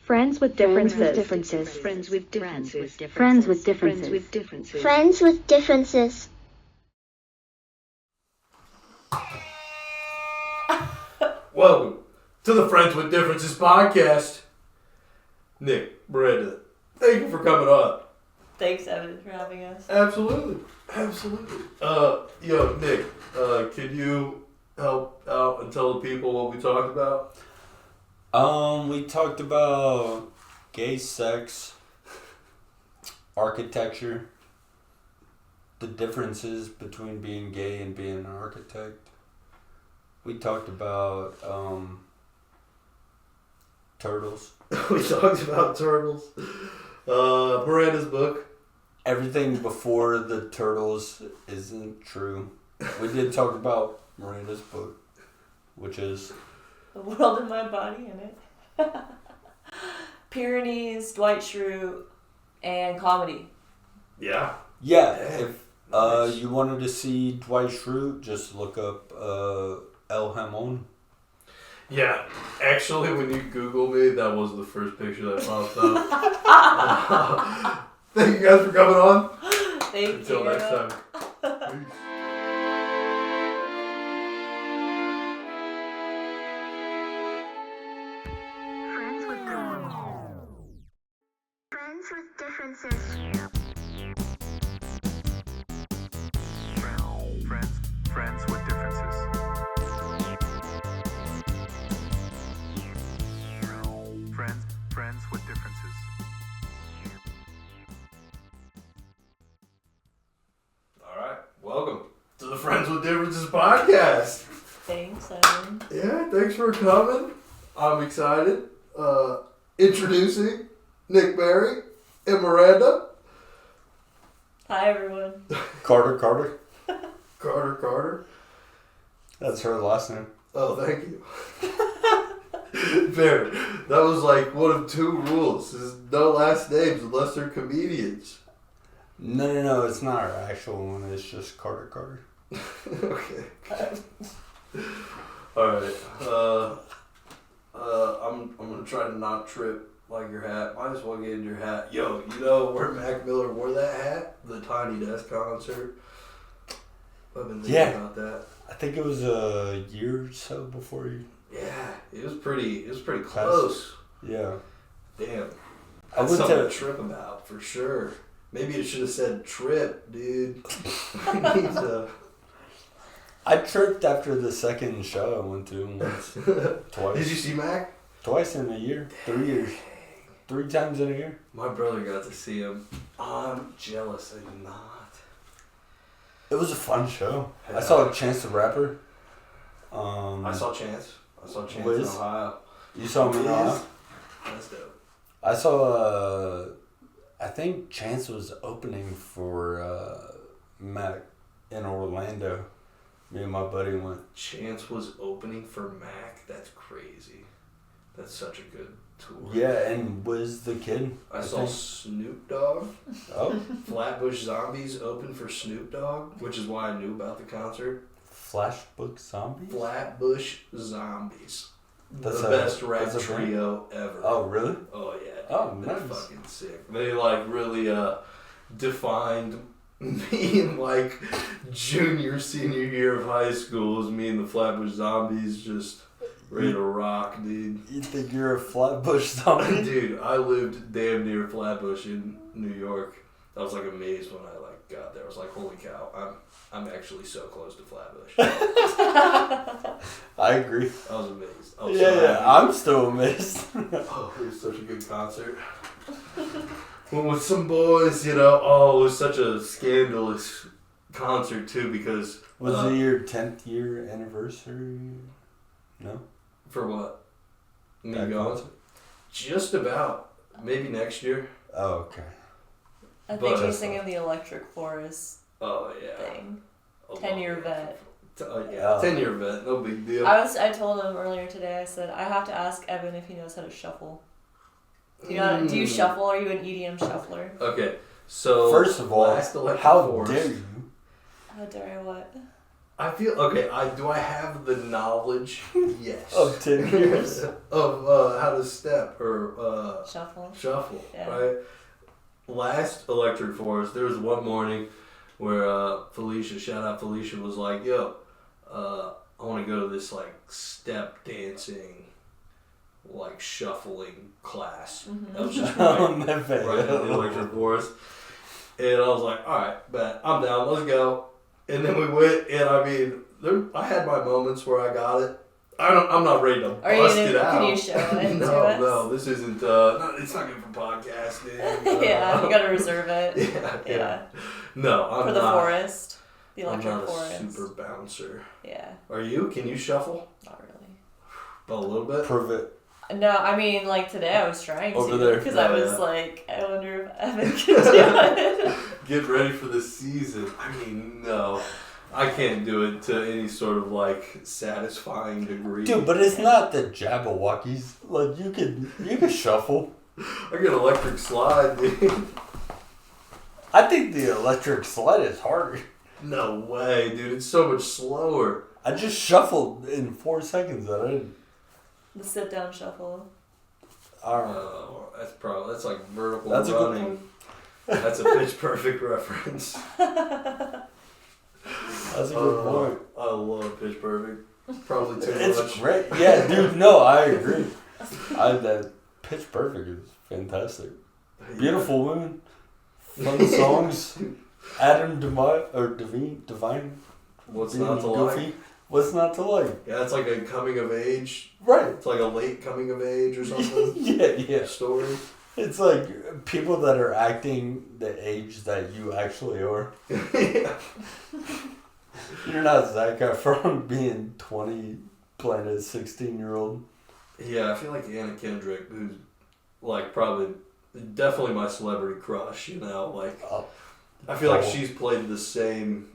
Friends with differences. Friends with differences. Friends with differences. Friends with differences. Friends with differences. Welcome to the Friends with Differences podcast. Nick, Miranda, thank you for coming on. Thanks, Evan, for having us. Absolutely. Nick, can you help out and tell the people what we talked about? We talked about gay sex, architecture, the differences between being gay and being an architect. We talked about turtles. We talked about turtles. Miranda's book. Everything before the turtles isn't true. We did talk about Miranda's book, which is The World in My Body in it. Pyrenees, Dwight Schrute, and comedy. Yeah. If Nice. you wanted to see Dwight Schrute, just look up El Jamon. Yeah, actually, when you Google me, that was the first picture that popped up. Thank you guys for coming on. Thank Until you. next time. Peace. Friends with differences. Friends with differences. Friends with differences. All right, welcome to the Friends with Differences podcast. Thanks, Evan. Yeah, thanks for coming. I'm excited. Introducing Nick Barry and Miranda. Hi, everyone. Carter. Carter. That's her last name. Oh, thank you. Fair. That was like one of two rules. There's no last names unless they're comedians. No, it's not her actual one. It's just Carter. Okay. Alright. I'm gonna try to not trip like your hat. Might as well get in your hat. Yo, you know where Mac Miller wore that hat? The Tiny Desk concert. I've been thinking about that. I think it was a year or so before you. Yeah, it was pretty close. Yeah. Damn. I That's went something to- to trip about for sure. Maybe it should have said trip, dude. I need to. I tripped after the second show I went to once. Twice. Did you see Mac? Twice in a year. 3 years. 3 times in a year. My brother got to see him. I'm jealous I did not. It was a fun show. Yeah. I saw Chance the Rapper. I saw Chance in Wiz? Ohio. You saw me in Ohio? Wiz? That's dope. I saw, I think Chance was opening for Mac in Orlando. Me and my buddy went. Chance was opening for Mac. That's crazy. That's such a good tour. Yeah, and Wiz the Kid. I saw think. Snoop Dogg. Oh, Flatbush Zombies opened for Snoop Dogg, which is why I knew about the concert. Flashbook Zombies? Flatbush Zombies. That's the a- best rap that's a band? trio ever. Oh, really? Oh yeah. Dude. Oh, They're nice. fucking sick. They like really defined me in like senior year of high school. It was me and the Flatbush Zombies just ready to rock, dude. You think you're a Flatbush Zombie? Dude, I lived damn near Flatbush in New York. I was like amazed when I like got there. I was like, holy cow, I'm actually so close to Flatbush. I agree. I was amazed. I was so Yeah, happy. I'm still amazed. Oh, it was such a good concert. Went with some boys, you know. Oh, it was such a scandalous concert too because Was it your 10th year anniversary? No? for what? Me That going? concert? Just about. Maybe next year. Oh, okay. I But- think he's thinking of the Electric Forest Oh yeah. thing. A 10-year long- vet. Yeah, Oh. 10-year vet. No big deal. I told him earlier today, I said, I have to ask Evan if he knows how to shuffle. Do you shuffle? Are you an EDM shuffler? Okay, so First of all, last Electric how Forest- dare you? How dare I what? I feel okay. Do I have the knowledge? Yes. Of 10 years. Of how to step or Shuffle. Yeah. right? Last Electric Forest, there was one morning where Felicia, shout out Felicia, was like, "Yo, I want to go to this like step dancing, like shuffling class." That was just right in the Electric Forest, and I was like, "All right, bet I'm down. Let's go." And then we went, and I mean, I had my moments where I got it. I'm not ready to bust it out. Can you show it no, to us? No, this isn't. It's not good for podcasting. Yeah, you gotta reserve it. Yeah. No, I'm for not. the forest, the I'm electric not a forest. super bouncer. Yeah. Are you? Can you shuffle? Not really. A little bit. Prove it. No, I mean, like today I was trying Over to there. because I was like, I wonder if Evan can do it. Get ready for the season. I mean, no. I can't do it to any sort of like satisfying degree. Dude, but it's not the Jabberwockies. Like you can shuffle. I get electric slide, dude. I think the electric slide is harder. No way, dude. It's so much slower. I just shuffled in 4 seconds. I didn't. The sit down shuffle. I don't know. Oh, that's like vertical That's a good running. one. That's a Pitch Perfect reference. That's a good point. I love Pitch Perfect. Probably too It's much. great. Yeah, dude. No, I agree. That Pitch Perfect is fantastic. Beautiful women, fun songs. Adam Devine. What's being not to goofy. like? What's not to like? Yeah, it's like a coming of age. Right. It's like a late coming of age or something. Yeah. Story. It's like people that are acting the age that you actually are. Yeah. You're not Zac Efron being 20 playing a 16-year-old. Yeah, I feel like Anna Kendrick, who's like probably definitely my celebrity crush. You know, like I feel like she's played the same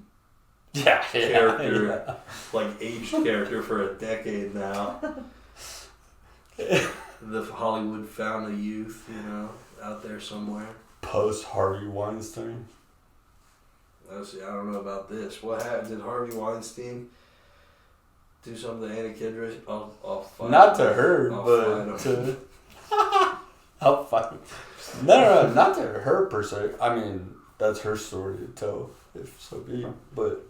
character, like aged character for a decade now. The Hollywood fountain of youth, you know, out there somewhere. Post Harvey Weinstein. I don't know about this. What happened? Did Harvey Weinstein do something to Anna Kendrick? I'll fight Not him. to her, I'll but fight him. to... I'll fight him. No, not to her per se. I mean, that's her story to tell, if so be. But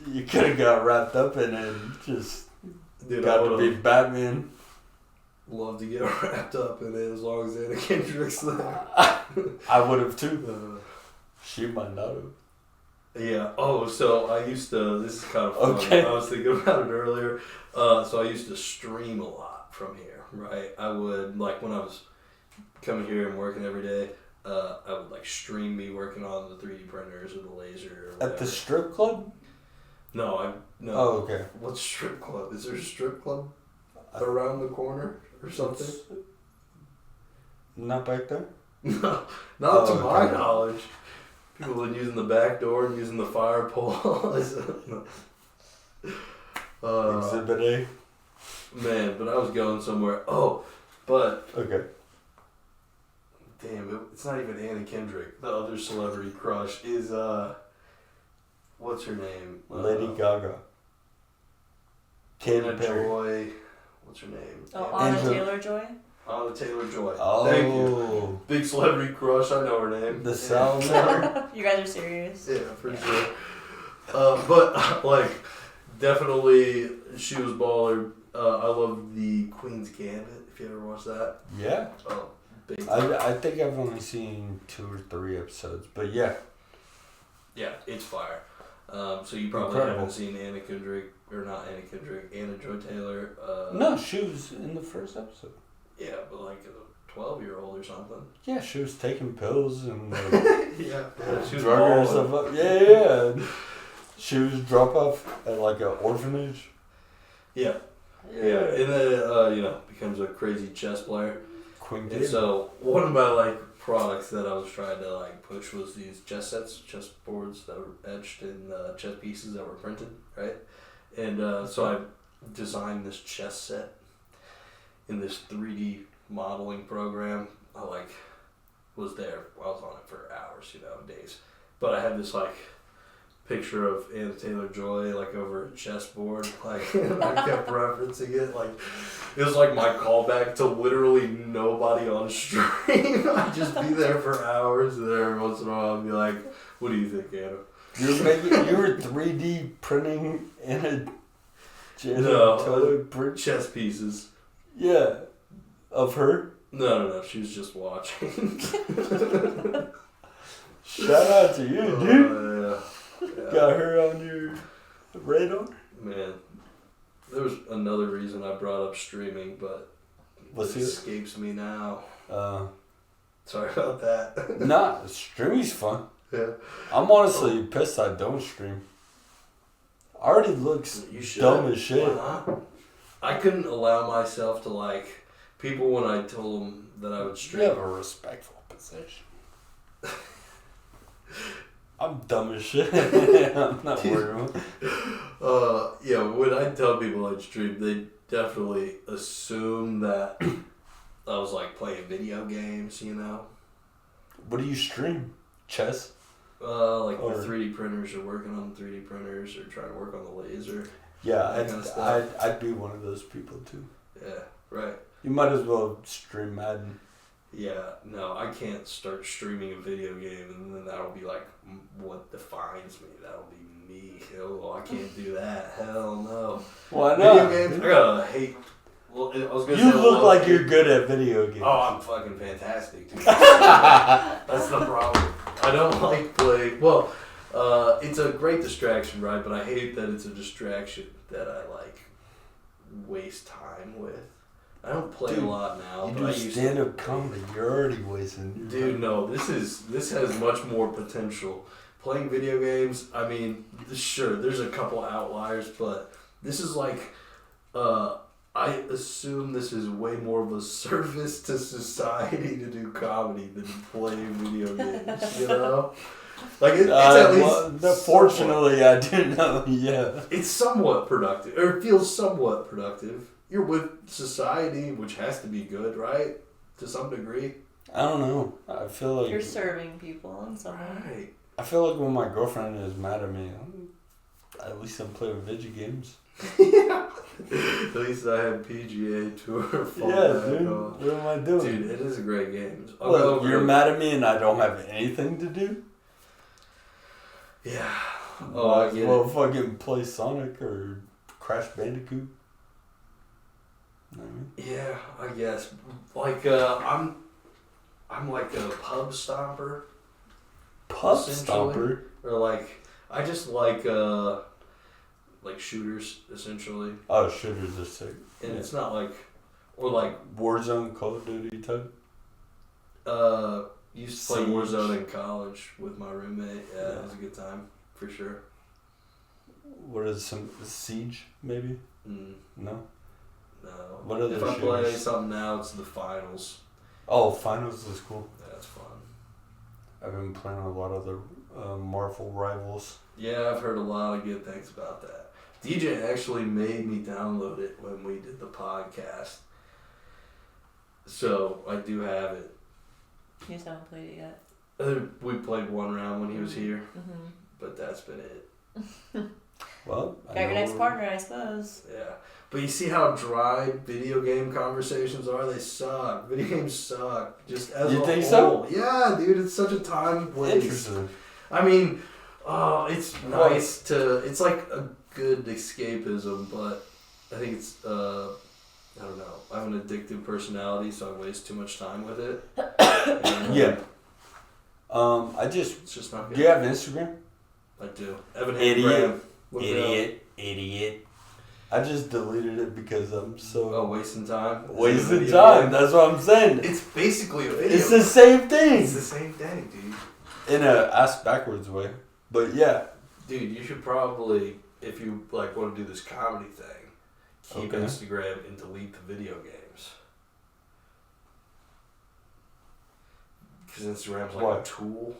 you could have got wrapped up in it and just Dude, got to be Batman. Love to get wrapped up in it as long as Anna Kendrick's there. I would have too. She might not have. Yeah. Oh, so I used to. This is kind of fun. Okay. I was thinking about it earlier. So I used to stream a lot from here, right? I would, like, when I was coming here and working every day, I would, like, stream me working on the 3D printers or the laser or whatever. At the strip club? No. Oh, okay. What's strip club? Is there a strip club around the corner or something? Not back there? No, not to my okay. knowledge. People have been using the back door and using the fire pole. Exhibit A? Man, but I was going somewhere. Oh, but Okay. damn, it's not even Anna Kendrick. The other celebrity crush is what's her name? Lady Gaga. Anna Katy Perry. Joy. What's her name? Oh, Anna Anna Taylor-Joy? Taylor-Joy. Oh. Thank you. Big celebrity crush. I know her name. The salamander. You guys are serious? Yeah, for sure. But like, definitely, she was baller. I love the Queen's Gambit. If you ever watched that. Yeah. Oh, big. I think I've only seen 2 or 3 episodes, but yeah. Yeah, it's fire. So you probably Incredible. haven't seen Anna Kendrick, or not Anna Kendrick, Anna Joy Taylor. No, she was in the first episode. Yeah, but like a 12-year-old or something. Yeah, she was taking pills and Yeah, she was drug balling. herself up. Yeah. She was drop off at like an orphanage. Yeah, and then becomes a crazy chess player. Queen And Gambit. so one of my like products that I was trying to like push was these chess sets, chess boards that were etched in chess pieces that were printed, right? And so I designed this chess set in this 3D modeling program. I like was there. I was on it for hours, days. But I had this like picture of Anna Taylor-Joy like over a chessboard, like and I kept referencing it, like it was like my callback to literally nobody on stream. I'd just be there for hours, and then every once in a while I'd be like, "What do you think, Anna?" You were 3D printing in a print. Chess pieces. Yeah, of her. No, she was just watching. Shout out to you, dude. Yeah. Got her on your radar. Man, there was another reason I brought up streaming, but What's it it? escapes me now. Uh, Sorry about that. nah, streaming's fun. Yeah. I'm honestly pissed I don't stream. Already looks You should. dumb as shit. Why not? I couldn't allow myself to like people when I told them that I would You stream. have a respectful position. I'm dumb as shit. I'm not worried about it. Yeah, when I tell people I'd stream, they definitely assume that I was like playing video games, you know? What do you stream? Chess? Like Or- the 3D printers, or working on 3D printers, or trying to work on the laser. Yeah, That kind of stuff. I'd be one of those people too. Yeah, right. You might as well stream Madden. Yeah, no, I can't start streaming a video game and then that'll be like what defines me. That'll be me. Oh, I can't do that. Hell no. Why not? Video games, I gotta hate. Well, I was gonna say You look like hate- you're good at video games. Oh, I'm fucking fantastic, dude. That's the problem. I don't like playing. Well, it's a great distraction, right? But I hate that it's a distraction that I like waste time with. I don't play Dude, a lot now. You but do I used to. stand-up comedy. You're already wasting your Dude, time. no, this has much more potential. Playing video games, I mean, sure, there's a couple outliers, but this is like, I assume this is way more of a service to society to do comedy than play video games, you know? Like, it's at least... Fortunately, I didn't know, yeah. It's somewhat productive, or it feels somewhat productive. You're with society, which has to be good, right? To some degree. I don't know. I feel like... You're serving people in some way. Right. I feel like when my girlfriend is mad at me, at least I'm playing video games. At least I had PGA Tour. Yeah, dude. What am I doing? Dude, it is a great game. What, you're mad at me and I don't have anything to do? Yeah. Oh, I get well, it. fucking play Sonic or Crash Bandicoot. You know what I mean? Yeah, I guess. Like, I'm like a pub stomper. Pub Essentially. Stomper? Or like, I just like shooters, essentially. Oh, shooters are sick. And Yeah. it's not like, or like, Warzone, Call of Duty type? used to play Siege. Warzone in college with my roommate. Yeah, it was a good time, for sure. What is some Siege, maybe? Mm, No? no. What other If I play shooters? something now, it's the finals. Oh, Finals is cool. That's fun. I've been playing a lot of the Marvel Rivals. Yeah, I've heard a lot of good things about that. DJ actually made me download it when we did the podcast. So, I do have it. You just haven't played it yet. We played one round when he was here, Mm-hmm. but that's been it. Well, Got your next partner, I suppose. Yeah. But you see how dry video game conversations are? They suck. Video games suck. Just as You a think whole. so? Yeah, dude, it's such a time waste. Interesting. I mean, it's nice to... It's like a good escapism, but I think it's... I don't know. I have an addictive personality, so I waste too much time with it. And, Yeah. It's just not good. Do you have Instagram? I do. Evan Idiot. Graham. Look it up. Idiot. I just deleted it because I'm so Oh, wasting time? wasting Video time. game? That's what I'm saying. It's basically a video. It's the same thing. It's the same thing, dude. In a ass backwards way. But yeah. Dude, you should probably, if you like want to do this comedy thing, keep Okay. Instagram and delete the video games. Because Instagram's like Why? a tool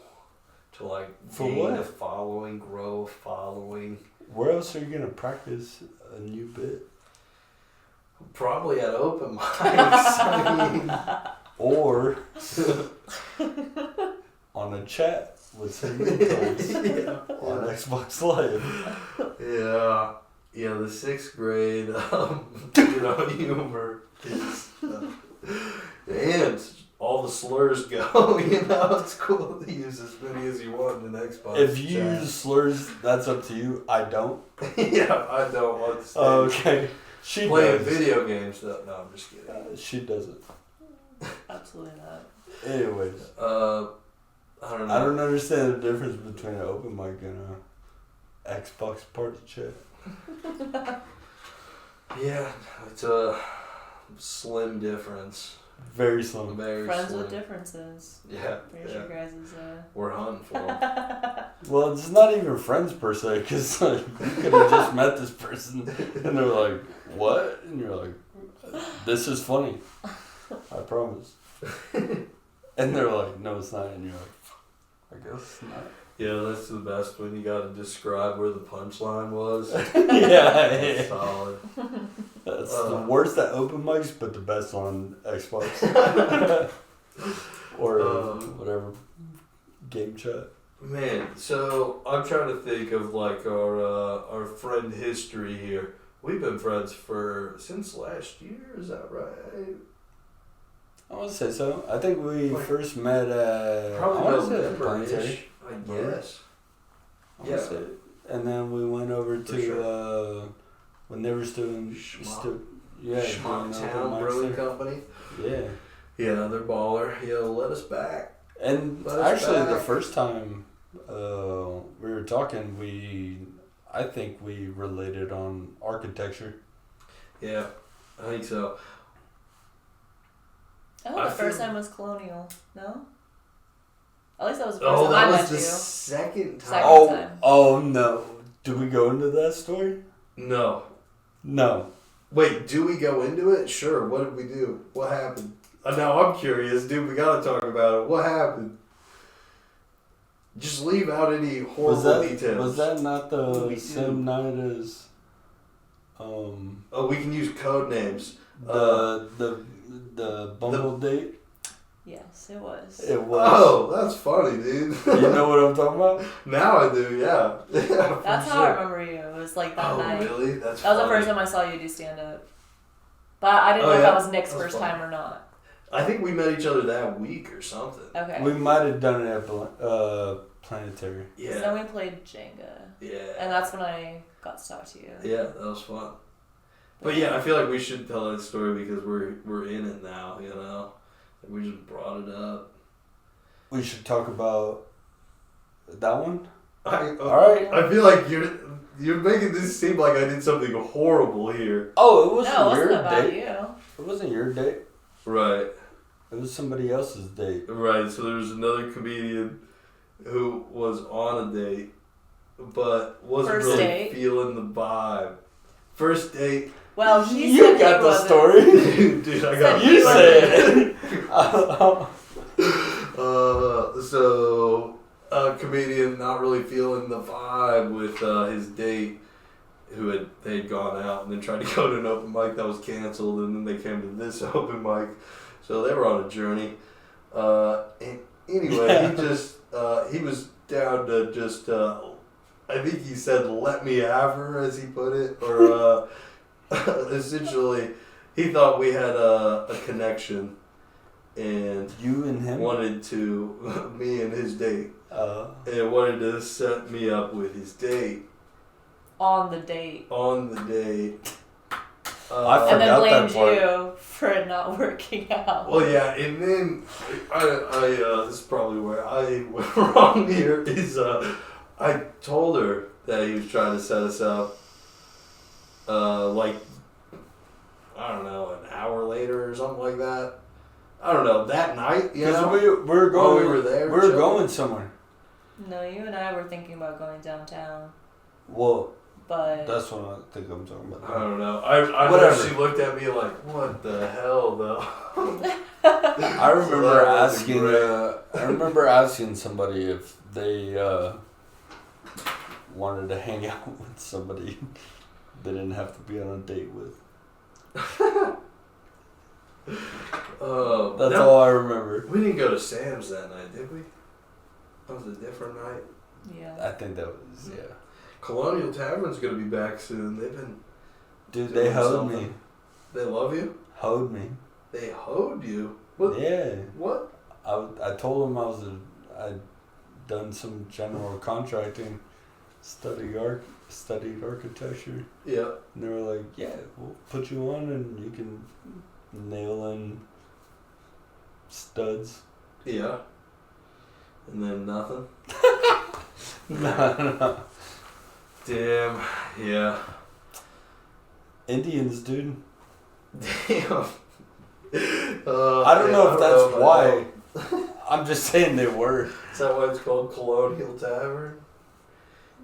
to like For gain what? a following, grow a following. Where else are you gonna practice a new bit? Probably at open mics. I mean, Or on a chat. with cinnamon toast Yeah. on Xbox Live. Yeah. Yeah, the 6th grade, humor is, and all the slurs go, it's cool to use as many as you want in an Xbox If you chat. use slurs, that's up to you. I don't. Yeah, I don't want to say Okay. She playing does. video games, though. No, I'm just kidding. She doesn't. Absolutely not. Anyways. I don't know. I don't understand the difference between an open mic and a Xbox party chat. Yeah, it's a slim difference. Very slim. Very Friends slim. with differences. Yeah, There's yeah. your guys' We're hunting for them. Well, it's not even friends per se, because like, you could have just met this person and they're like, what? And you're like, this is funny. I promise. And they're like, no, it's not. And you're like, I guess it's not. Yeah, that's the best when you got to describe where the punchline was. Yeah. That's solid. That's the worst at open mics, but the best on Xbox. Or whatever. Game chat. Man, so I'm trying to think of like our friend history here. We've been friends since last year, is that right? I want to say so. I think we first met at Probably I wanna say November-ish, I guess. I wanna say. And then we went over For to sure. when they were still doing Schmuck open Town mics Brewing there. Company. Yeah. Yeah, they're baller. Yeah, let us back. And Let us actually, the back. first time we were talking, I think we related on architecture. Yeah, I think so. I hope I the first feel- time was Colonial. No? At least that was the first Oh, time that I was met the you. second time. Second time. Oh no! Do we go into that story? No. No. Wait, do we go into it? Sure. What did we do? What happened? Now I'm curious, dude. We gotta talk about it. What happened? Just leave out any horrible details. Was that not What did the we same do? night as Oh, we can use code names. the Bumble date? Yes, it was. It was. Oh, that's funny, dude. You know what I'm talking about? Now I do, yeah. Yeah, for That's how sure. I remember you. It was like that Oh, night. really? That's That was the funny. first time I saw you do stand up. But I didn't Oh, know if yeah? that was Nick's That was first fun. time or not. I think we met each other that week or something. Okay. We might have done it at Planetary. So Yeah. then we played Jenga. Yeah. And that's when I got to talk to you. Yeah, that was fun. But yeah, I feel like we should tell that story because we're in it now, you know? We just brought it up. We should talk about that one. Alright. I feel like you're making this seem like I did something horrible here. Oh, it wasn't No, it wasn't your about date. you. It wasn't your date. Right. It was somebody else's date. Right, so there was another comedian who was on a date, but wasn't First really date? feeling the vibe. First date. Well, he You said got he the wasn't. story. Dude, I got Said You wasn't. say it. So a comedian not really feeling the vibe with his date, they'd gone out and then tried to go to an open mic that was canceled, and then they came to this open mic, so they were on a journey. And anyway, Yeah. he was down to just I think he said "let me have her" as he put it, or essentially he thought we had a connection. And You and him. wanted to, me and his date, Uh, and wanted to set me up with his date On the date. on the date. I And then forgot that blamed part. you for it not working out. Well, yeah, and then this is probably where I went wrong here. Is I told her that he was trying to set us up, like I don't know, an hour later or something like that. I don't know, that night, you Because know. we're going. we were there, We were chilling. going somewhere. No, you and I were thinking about going downtown. Well, But that's what I think I'm talking about. I don't know. I Whatever. know she looked at me like, what the hell, though? I remember That was asking. great. I remember asking somebody if they wanted to hang out with somebody they didn't have to be on a date with. That's no, all I remember. We didn't go to Sam's that night, did we? That was a different night. Yeah. I think that was, yeah. Colonial Tavern's gonna be back soon. They've been. Dude, doing they hoed something. me. They love you? Hoed me. They hoed you? What? Yeah. What? I told them I'd done some general contracting, studied architecture. Yeah. And they were like, yeah, we'll put you on and you can nail in studs. Yeah. And then nothing? No. Damn. Yeah. Indians, dude. Damn. I don't know if that's why. I'm just saying they were. Is that why it's called Colonial Tavern?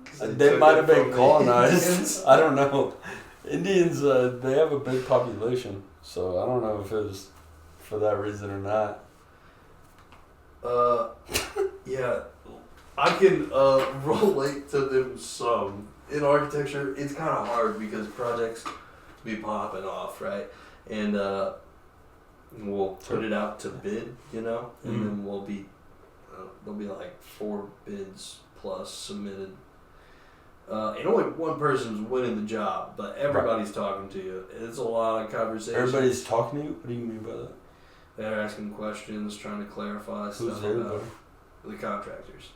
'Cause They took might it have been from the colonized. Indians? I don't know. Indians, they have a big population, so I don't know if it was for that reason or not. Yeah, I can relate to them some. In architecture, it's kind of hard because projects be popping off, right? And we'll put it out to bid, you know, and then we'll be there'll be like 4 bids plus submitted. And only one person's winning the job, but everybody's talking to you. It's a lot of conversation. Everybody's talking to you? What do you mean by that? They're asking questions, trying to clarify Who's stuff everybody? about the contractors.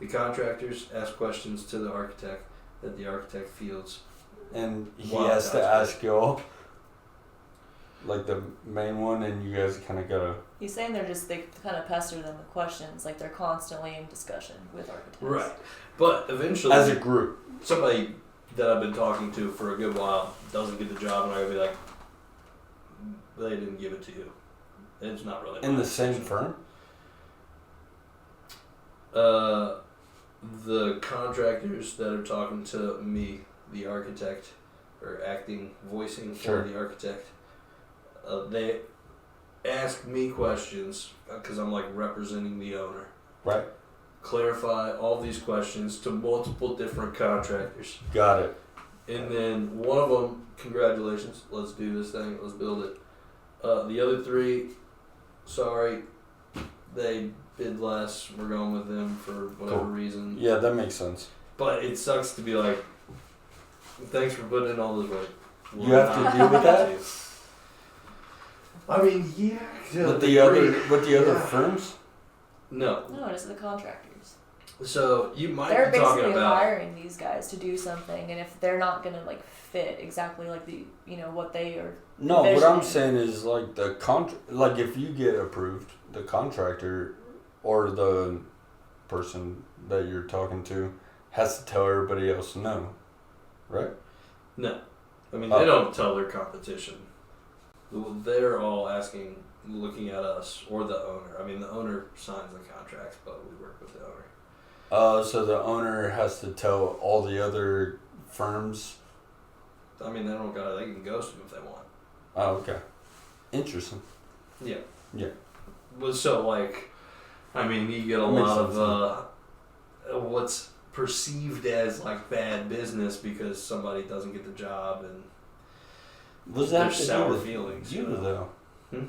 The contractors ask questions to the architect that the architect fields. And he Wow, has to that's ask y'all, like the main one, and you guys kind of gotta. He's saying they kind of pester them with questions, like they're constantly in discussion with architects. Right. But eventually, As a group. somebody that I've been talking to for a good while doesn't get the job, and I'll be like, they didn't give it to you. It's not really In my the same decision. firm? The contractors that are talking to me, the architect, or voicing Sure. for the architect, they ask me questions because I'm like representing the owner. Right. Clarify all these questions to multiple different contractors. Got it. And then one of them, congratulations, let's do this thing, let's build it. The other 3, sorry, they bid less, we're going with them for whatever Cool. reason. Yeah, that makes sense. But it sucks to be like, thanks for putting in all this work. You have to deal with that? I mean, yeah. With the other firms? No. No, it's the contractors. So you might They're be talking basically about. hiring these guys to do something, and if they're not gonna like fit exactly like the what they are. No, what I'm envisioning. saying is like like if you get approved, the contractor or the person that you're talking to has to tell everybody else no, right? No. I mean, Oh. they don't tell their competition. They're all looking at us or the owner. I mean, the owner signs the contracts, but we work with the owner. So the owner has to tell all the other firms. I mean, they can ghost them if they want. Oh, okay. Interesting. Yeah. Yeah. But so, like, I mean, you get a That makes lot sense, of what's perceived as, like, bad business because somebody doesn't get the job and Was that there's sour feelings. You though. Hmm?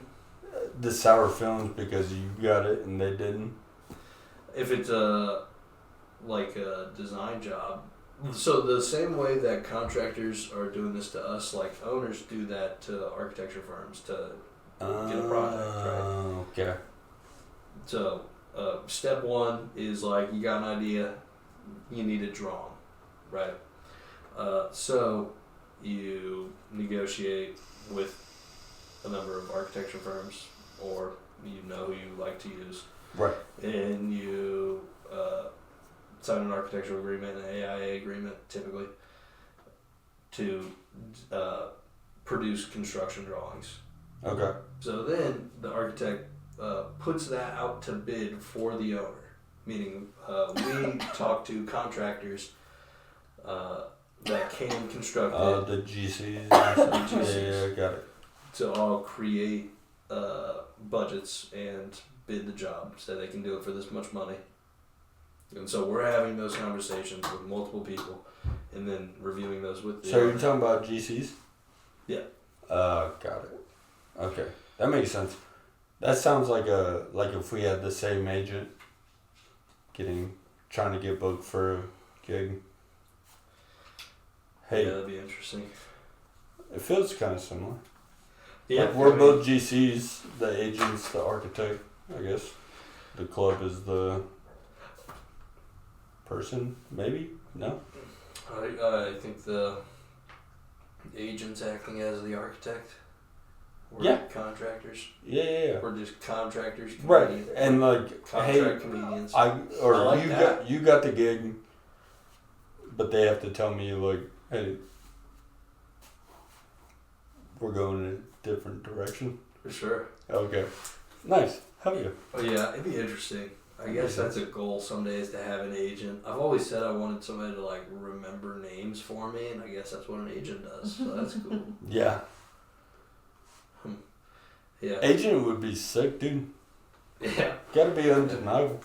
The sour feelings because you got it and they didn't. If it's a design job, so the same way that contractors are doing this to us, like owners do that to architecture firms to get a project, right? Okay. So step 1 is like you got an idea, you need it drawn, right? So you negotiate with a number of architecture firms, or you know who you like to use. Right. And you sign an architectural agreement, an AIA agreement, typically, to produce construction drawings. Okay. So then the architect puts that out to bid for the owner, meaning we talk to contractors that can construct it. The GCs. GCs. Yeah, got it. To all create budgets and bid the job so they can do it for this much money. And so we're having those conversations with multiple people and then reviewing those with the So you're owner. talking about GCs? Yeah. Got it. Okay, that makes sense. That sounds like if we had the same agent trying to get booked for a gig. Hey, Yeah, that'd be interesting. it feels kind of similar. Yeah, Like we're both GCs, the agent's the architect, I guess. The club is the person, maybe? No? I think the agent's acting as the architect. We're Yeah. contractors. Yeah. We're just contractors. Right, comedians. and like, Contract hey, comedians. I like that. you got the gig, but they have to tell me like, hey, we're going in a different direction. For sure. Okay, nice. Hell yeah. Oh yeah, it'd be interesting. I guess that's a goal some days to have an agent. I've always said I wanted somebody to like remember names for me, and I guess that's what an agent does. So that's cool. Yeah. Yeah. Agent would be sick, dude. Yeah. Gotta be undeniable.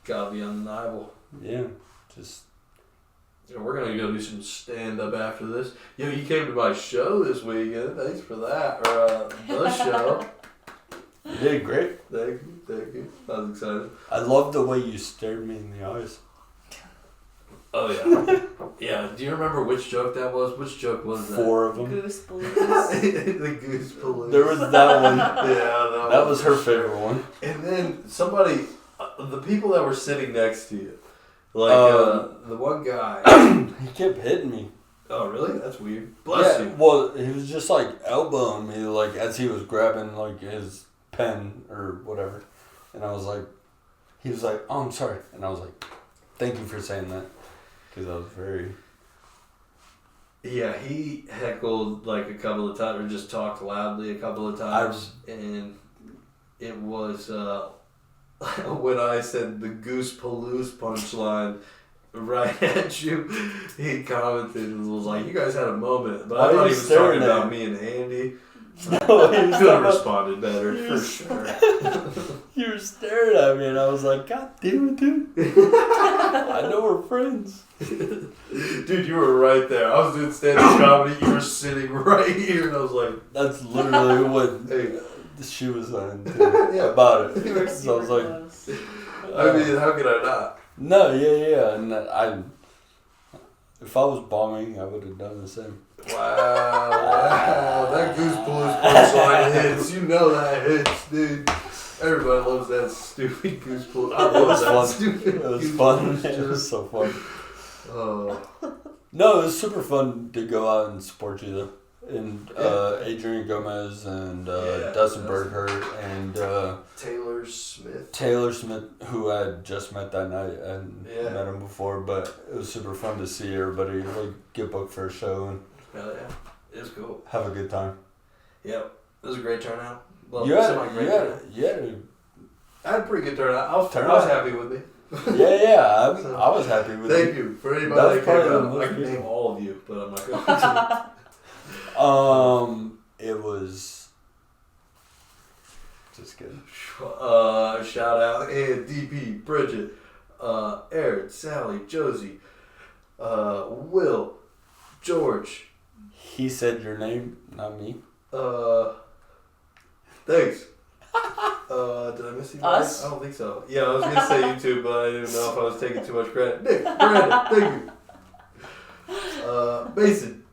Gotta be undeniable. Yeah, just. Yeah, we're gonna go do some stand up after this. Yo, you came to my show this weekend. Thanks for that. Or the show. You did great. Thank you. I was excited. I love the way you stared me in the eyes. Oh yeah. Yeah. Do you remember which joke that was? Which joke was that? 4 of them. Goose blues. The goose balloon. There was that one. Yeah, That was her favorite one. And then somebody, the people that were sitting next to you, like the one guy. He kept hitting me. Oh really? That's weird. Bless you. Well, he was just like elbowing me, like as he was grabbing like his pen or whatever, and I was like, he was like, "Oh, I'm sorry," and I was like, "Thank you for saying that," because I was very. Yeah, he heckled like a couple of times, or just talked loudly a couple of times, and it was when I said the goose paloose punchline right at you, he commented and was like, "You guys had a moment," but I thought he was talking about me and Andy. No, he was Could have talking responded better for sure. You were staring at me, and I was like, "God damn it, dude! I know we're friends." Dude, you were right there. I was doing stand-up comedy. You were sitting right here, and I was like, That's literally what "Hey." she was saying too, Yeah. about it. You were So I was super like, close. I mean, how could I not? no, yeah, and if I was bombing, I would have done the same. Wow, that goose blues punchline hits. You know that hits, dude. Everybody loves that stupid goose blues. I It love was that fun. stupid It was goose fun. blues It joke. was so fun. Oh, No, it was super fun to go out and support you though. And Adrian Gomez and Yeah, Dustin that's- Berghart and Taylor Smith. Taylor Smith, who I had just met that night and Yeah. met him before, but it was super fun to see everybody like get booked for a show and Hell yeah, it was cool. have a good time. Yep, it was a great turnout. Well, You had, semi-great you turnout. had, I had a pretty good turnout. I was Turnout. happy with me. yeah, I was happy with Thank it. you for anybody That was that probably came the out. I most can name beautiful. all of you, but I'm not going to. It was just kidding. Shout out and DP, Bridget, Eric, Sally, Josie, Will, George. He said your name, not me. Thanks. Did I miss you guys? Us? I don't think so. Yeah, I was gonna say you two, but I didn't know if I was taking too much credit. Nick, Miranda, thank you. Mason.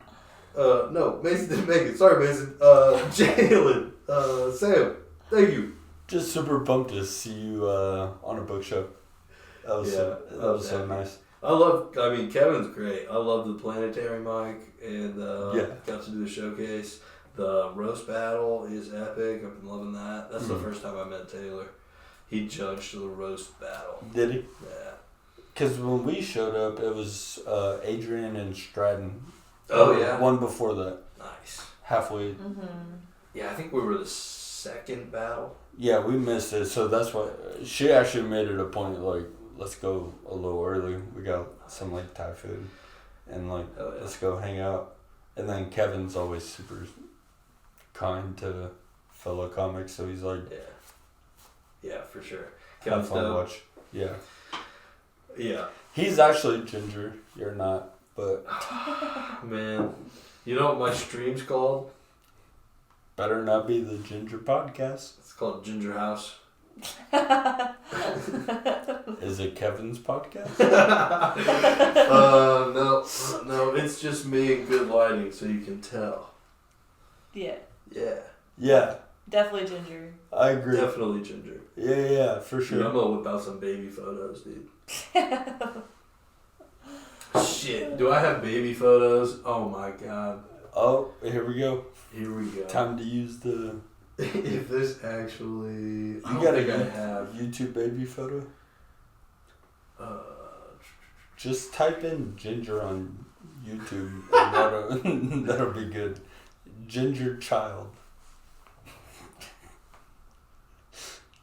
No, Mason didn't make it. Sorry, Mason. Jalen. Sam. Thank you. Just super pumped to see you on a book show. That was so nice. I mean, Kevin's great. I love the planetary mic and got to do the showcase. The roast battle is epic. I've been loving that. That's the first time I met Taylor. He judged the roast battle. Did he? Yeah. Because when we showed up, it was Adrian and Stratton. Oh, yeah. One before that. Nice. Halfway. Mm-hmm. Yeah, I think we were the second battle. Yeah, we missed it, so that's why she actually made it a point, like, let's go a little early. We got some, like, Thai food, and, like, let's go hang out. And then Kevin's always super kind to fellow comics, so he's like, Yeah, for sure. have fun, watch. Yeah. Yeah. He's actually Ginger. You're not, but Man, you know what my stream's called? better not be the Ginger podcast. It's called Gingerhouse. Is it Kevin's podcast? No, it's just me and good lighting, so you can tell. Yeah. Yeah. Yeah, Definitely Ginger. I agree. Definitely Ginger. Yeah, for Dude, sure. I'm gonna whip out some baby photos, dude. Shit, do I have baby photos? Oh my god. Oh, here we go. Here we go. Time to use the. If this actually... I You don't got think a I have. YouTube baby photo? Uh, Just type in Ginger on YouTube and that'll be good. Ginger child.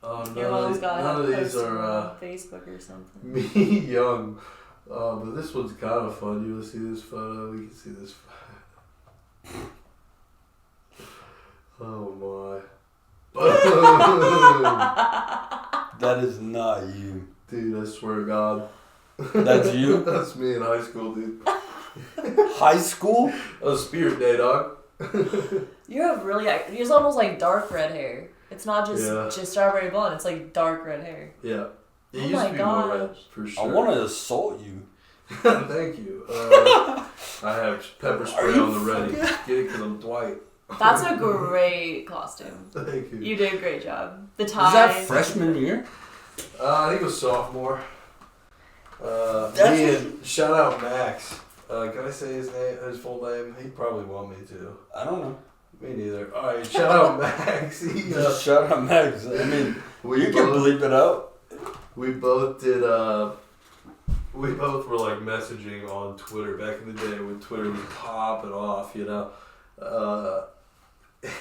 oh, Your mom's got to none have of these posted are on Facebook or something. me young. But this one's kind of fun. You want to see this photo? We can see this photo. Oh my. Boom! That is not you. Dude, I swear to God. That's you? That's me in high school, dude. High school? Oh, Spirit Day, dog. You have really, it's almost like dark red hair. It's not just Yeah. just strawberry blonde. It's like dark red hair. Yeah. It Oh used my to be more red, gosh. for sure. I want to assault you. Thank you. I have pepper spray you on the ready. Get it because I'm Dwight. That's a great costume. Thank you. You did a great job. The tie. Is that freshman year? I think it was sophomore. That's Me and shout out Max. Can I say his name? His full name? He'd probably want me to. I don't know. Me neither. All right, shout out Max. He, Just shout out Max. I mean, we you can both, bleep it out. We both did. We both were like messaging on Twitter back in the day when Twitter was popping off, you know.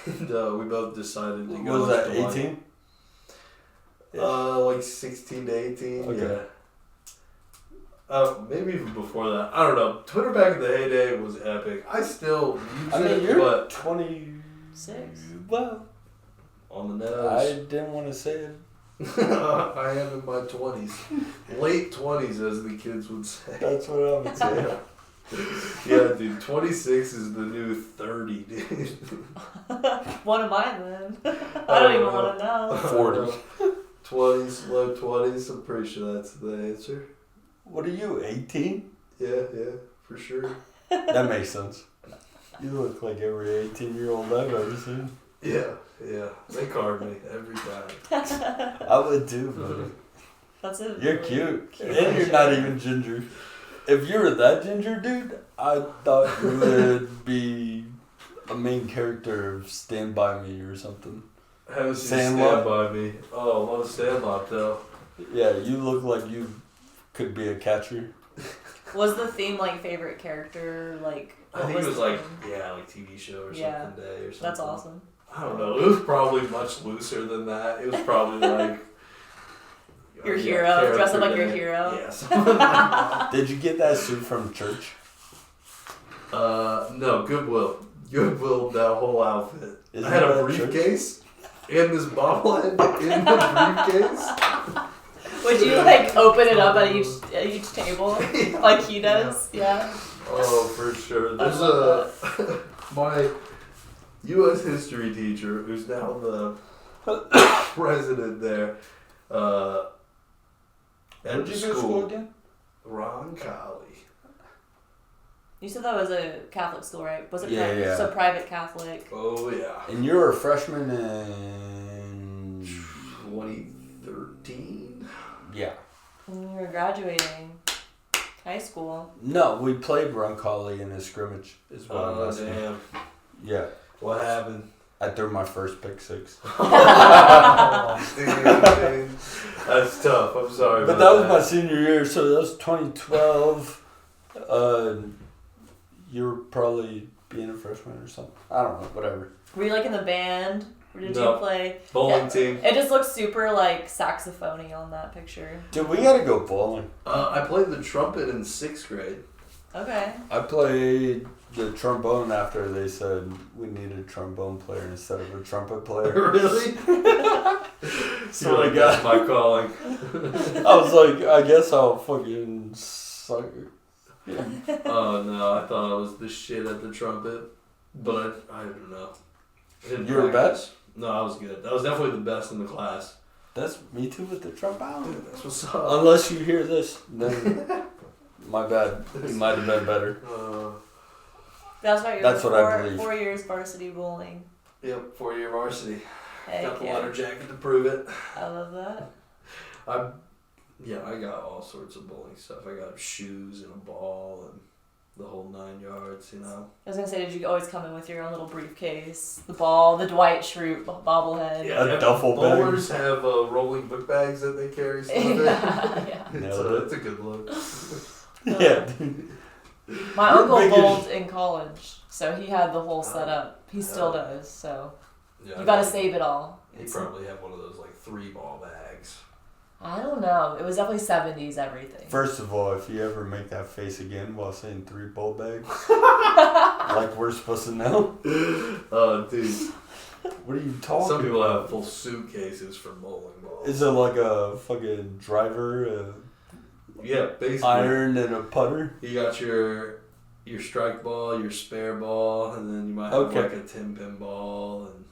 And we both decided to go. Was that to, like, 18? Like 16 to 18, Okay. yeah. Maybe even before that. I don't know. Twitter back in the heyday was epic. I still use I mean, it, you're but 26. Well, on the I nose. didn't want to say it. I am in my 20s. Late 20s, as the kids would say. That's what I would say. Yeah, dude. 26 is the new 30, dude. One of mine then. I don't even want to know. 40. 20s, low 20s. I'm pretty sure that's the answer. What are you, 18? Yeah, for sure. That makes sense. You look like every 18-year-old I've ever seen. Yeah. They card me every time. I would too, buddy. That's it. You're cute. And you're not even ginger. If you were that ginger, dude, I thought you would be a main character of Stand By Me or something. I haven't seen Sandlot? Stand By Me. Oh, I love Sandlot though. Yeah, you look like you could be a catcher. Was the theme like favorite character? Like I think what it was the like, theme? yeah, like TV show or Yeah. something day or something. That's awesome. I don't know. It was probably much looser than that. It was probably like Your yeah, hero, character dress up like your day. hero. Yeah, something like that. Did you get that suit from church? No, Goodwill. Goodwill, that whole outfit. Isn't I had a that church? briefcase and this bobblehead in the briefcase. Would you like open it up at each table like he does? Yeah. Oh, for sure. There's love my U.S. history teacher, who's now the president there. At Where'd the you go to school again? Ron Colley. You said that was a Catholic school, right? Was it Yeah, yeah. So private Catholic. Oh yeah. And you were a freshman in... 2013. Yeah. When you were graduating high school. No, we played Roncalli in a scrimmage is what I'm Oh asking. damn. Yeah. What happened? I threw my first pick six. Oh, dude. That's tough. I'm sorry. But about that was my senior year, so that was 2012. You were probably being a freshman or something. I don't know, whatever. Were you like in the band? Or did No. you play? bowling Yeah. team. It just looks super like saxophony on that picture. Dude, we gotta go bowling. I played the trumpet in 6th grade. Okay. I played the trombone after they said we needed a trombone player instead of a trumpet player. Really? So I got. my calling. I was like, I guess I'll fucking suck it. Oh no, I thought I was the shit at the trumpet, but I don't know. I didn't You were practice. best? No, I was good. I was definitely the best in the class. That's me too with the trombone. That's what's up. Unless you hear this, then my bad. It might have been better. That's why you're That's what I believe. 4 years varsity bowling. Yep, 4-year varsity. Heck Got the yeah. letter jacket to prove it. I love that. I got all sorts of bowling stuff. I got shoes and a ball and the whole 9 yards, you know. I was gonna say, did you always come in with your own little briefcase, the ball, the Dwight Schrute bobblehead? A duffel bag. Bowlers have rolling book bags that they carry stuff in. Yeah. It's a good look. Yeah, dude. My You're uncle big as- bowled in college, so he had the whole setup. He still does, so Yeah, you gotta save it all. He probably had one of those like 3-ball bags. I don't know. It was definitely 70s everything. First of all, if you ever make that face again while saying 3 bowl bags, like we're supposed to know. Oh, dude. What are you talking Some people about? have full suitcases for bowling balls. Is it like a fucking driver, Yeah, basically. iron, and a putter? You got your strike ball, your spare ball, and then you might have Okay. like a 10-pin ball, and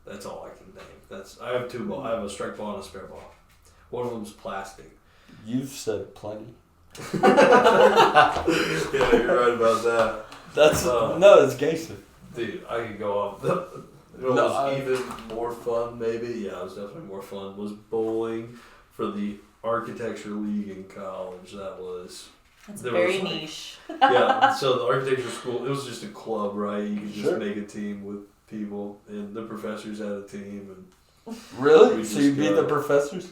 that's all I can name. I have 2 balls. I have a strike ball and a spare ball. One of them's plastic. You've said plenty. Yeah, you're right about that. That's no, it's gangster. Dude, I could go off. It was even more fun, maybe. Yeah, it was definitely more fun. Was bowling for the architecture league in college. That's there very was, like- niche. Yeah, so the architecture school, it was just a club, right? You could just Sure. make a team with people, and the professors had a team, and Really? We So you just beat go- the professors?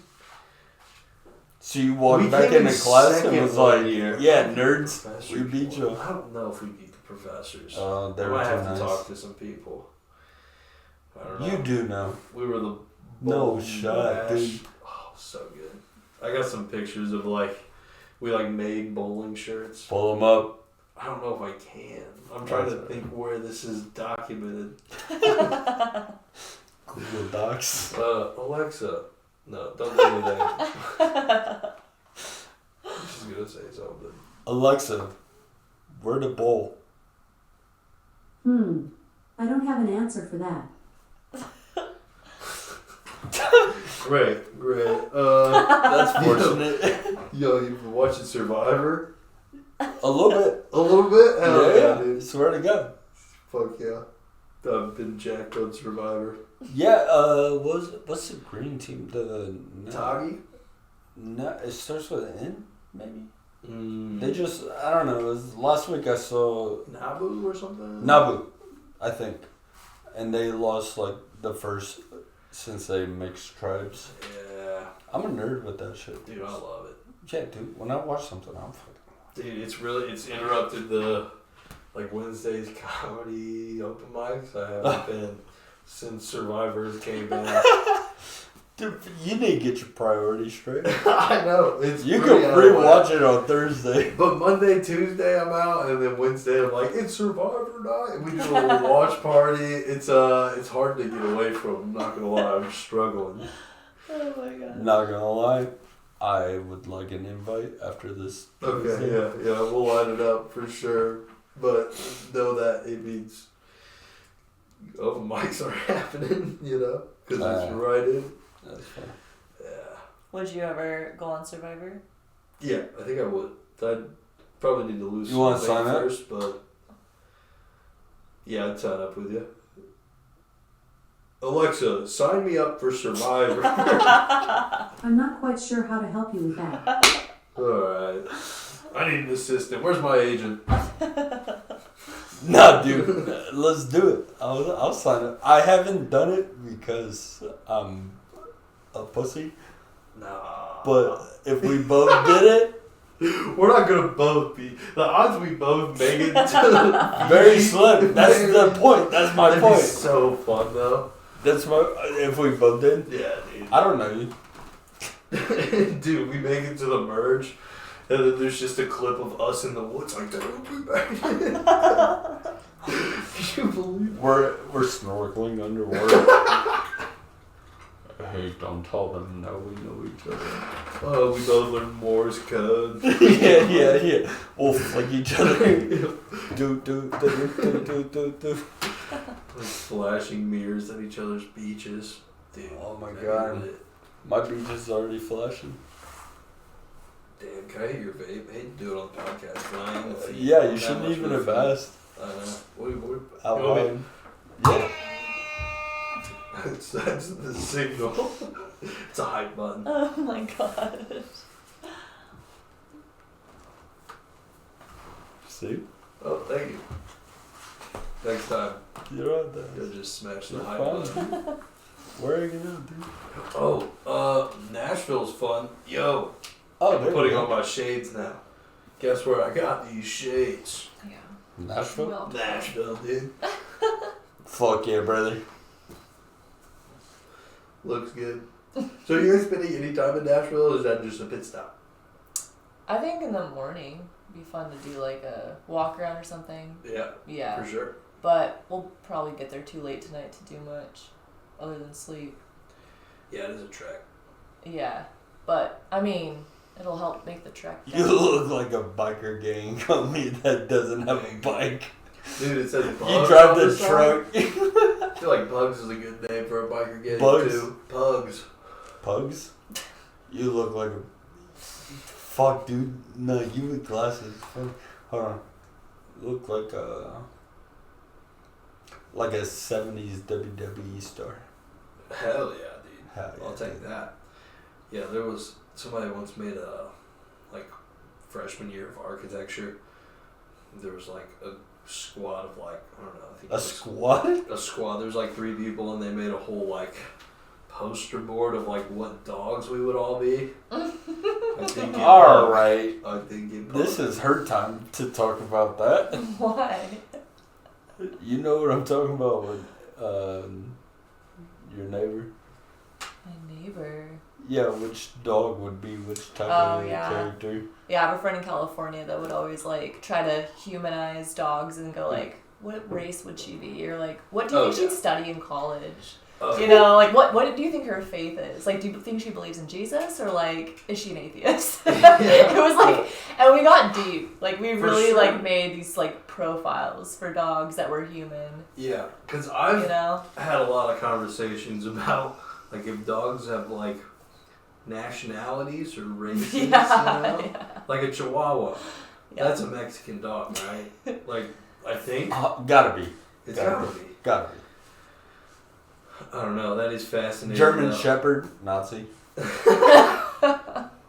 So you walked We back came in into class and second was one like, year. yeah, nerds, professors we beat you. I don't know if we beat the professors. They I were might too have nice. to talk to some people. I don't know. You do know. We were the No bowling shot, bash. dude. Oh, so good. I got some pictures of we made bowling shirts. Pull them up. I don't know if I can. I'm trying to think where this is documented. Google Docs. Alexa. No, don't do that. She's gonna say something. Alexa, where to bowl? I don't have an answer for that. Great. That's fortunate. Yo, you've been watching Survivor? A little bit. A little bit? Hell yeah, I dude. swear to God. Fuck yeah. I've been jacked on Survivor. Yeah, what's the green team? Toggy? No, it starts with an N, maybe? Mm. They just, I don't know, it was last week I saw Nabu or something? Nabu, I think. And they lost the first since they mixed tribes. Yeah. I'm a nerd with that shit. Dude, I love it. Yeah, dude, when I watch something, I'm fucking. Dude, it's interrupted the Wednesday's comedy open mics. I haven't been since Survivors came back. Dude, you need to get your priorities straight. I know. You can rewatch it on Thursday. But Monday, Tuesday I'm out, and then Wednesday I'm like, it's Survivor night. And we do a little watch party. It's hard to get away from. I'm not gonna lie, I'm struggling. Oh my god. Not gonna lie, I would like an invite after this. Okay, yeah, we'll line it up for sure. But know that it means open mics are happening, because it's right in. That's fine. Yeah. Would you ever go on Survivor? Yeah, I think I would. I'd probably need to lose You wanna some sign weight up? first, but yeah, I'd sign up with you. Alexa, sign me up for Survivor. I'm not quite sure how to help you with that. Alright. I need an assistant. Where's my agent? No, dude, let's do it. I'll sign up. I haven't done it because I'm a pussy. Nah. But if we both did it, we're not gonna both be. The odds we both make it to very slim. That's the point. That's my That'd point. be so fun though. That's my. If we both did, Yeah, dude. I don't know you. Dude, we make it to the merge, and then there's just a clip of us in the woods like, don't be back. Can you believe? We're snorkeling underwater. Hey, don't tell them. No, we know each other. Oh, we both learned Morse code. yeah. We'll flick each other. do. Like flashing mirrors at each other's beaches. Dude. Oh my that'd be God. lit. My beach is already flashing. Damn, can I hit your vape? I hate to do it on the podcast, but I am. Yeah, you shouldn't even have asked. I know. What, Out you want me- loud. Yeah. That's the signal. It's a hype button. Oh my gosh. See? Oh, thank you. Next time, You're on that. you'll just smash the You're hype fine, button. dude. Where are you going, dude? Oh, Nashville's fun. Yo, Oh, I'm putting on my shades now. Guess where I got these shades? Yeah. Nashville? Well, Nashville, dude. Fuck yeah, brother. Looks good. So you guys spending any time in Nashville, or is that just a pit stop? I think in the morning it'd be fun to do like a walk around or something. Yeah, Yeah. for sure. But we'll probably get there too late tonight to do much other than sleep. Yeah, it is a trek. Yeah. But I mean, it'll help make the trek. You look like a biker gang company that doesn't have a bike. Dude, it says You Bugs drive on the the side. truck. I feel like Bugs is a good name for a biker gang Bugs? too. Pugs. Pugs? You look like a... Fuck, dude. No, you with glasses. Fuck. Hold on. You look like a... Like a 70s WWE star. Hell yeah, dude. Hell yeah, I'll take dude. that. Yeah, there was somebody once made a like freshman year of architecture. There was like a squad of like I don't know. I think A it was squad? a squad. There was like 3 people, and they made a whole like poster board of like what dogs we would all be. I think Alright. I think it. This is her time to talk about that. Why? You know what I'm talking about with your neighbor? My neighbor. Yeah, which dog would be which type Oh, of yeah. character? Yeah, I have a friend in California that would always like try to humanize dogs and go like, what race would she be? Or like, what do you think she'd study in college? You know, like what do you think her faith is? Like, do you think she believes in Jesus or like is she an atheist? It was like, and we got deep. Like we For really sure. like made these like profiles for dogs that were human. Yeah, because I've You know? had a lot of conversations about like if dogs have like nationalities or races. You know? Yeah. Like a Chihuahua. Yeah. That's a Mexican dog, right? Like I think Gotta be. it's gotta gotta be. Gotta be. I don't know. That is fascinating. German though. Shepherd, Nazi.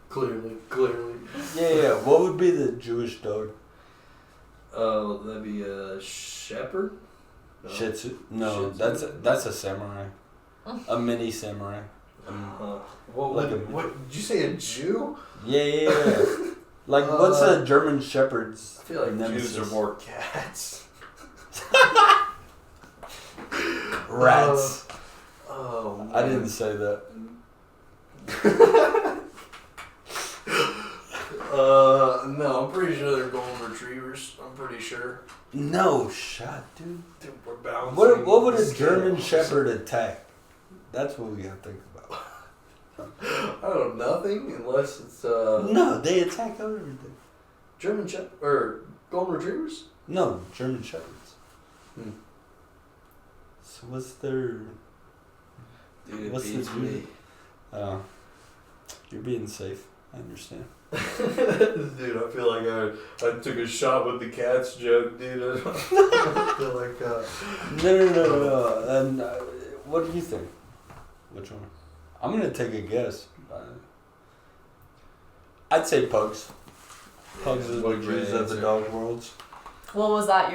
Clearly. Yeah. What would be the Jewish dog? Oh, that'd be a shepherd. No. Shih Tzu? No, Shih Tzu. that's a samurai. A mini samurai. What? Like What? Did you say a Jew? Yeah. Like, what's a German Shepherd's I feel like nemesis? Jews are more cats. Rats. Oh. Man. I didn't say that. No, I'm pretty sure they're golden retrievers. I'm pretty sure. No shot, dude. Dude, we're bouncing. What would a scales. German Shepherd attack? That's what we gotta think about. I don't know, nothing unless it's No, they attack everything. German Shepherd or golden retrievers. No, German Shepherds. Hmm. So what's their... Dude, it What's beats the me. You're being safe. I understand. Dude, I feel like I took a shot with the cats joke, dude. I feel like No. And what do you think? Which one? I'm gonna take a guess. I'd say pugs. Pugs Yeah, are what a the great Jews of the answer. dog worlds. Well, was that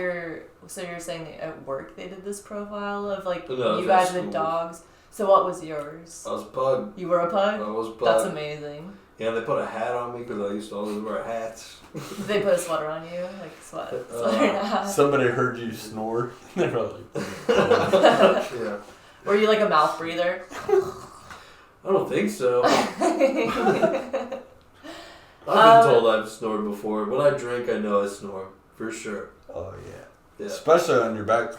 so you're saying that at work they did this profile of like No, you it was guys at the school. dogs. So what was yours? I was a pug. You were a I pug? was a pug. That's amazing. Yeah, they put a hat on me because I used to always wear hats. Did they put a sweater on you? Like sweater and a hat? Somebody heard you snore. They're like, Yeah. Were you like a mouth breather? I don't think so. I've been told I've snored before. When I drink, I know I snore. For sure. oh yeah. Yeah. Especially on your back.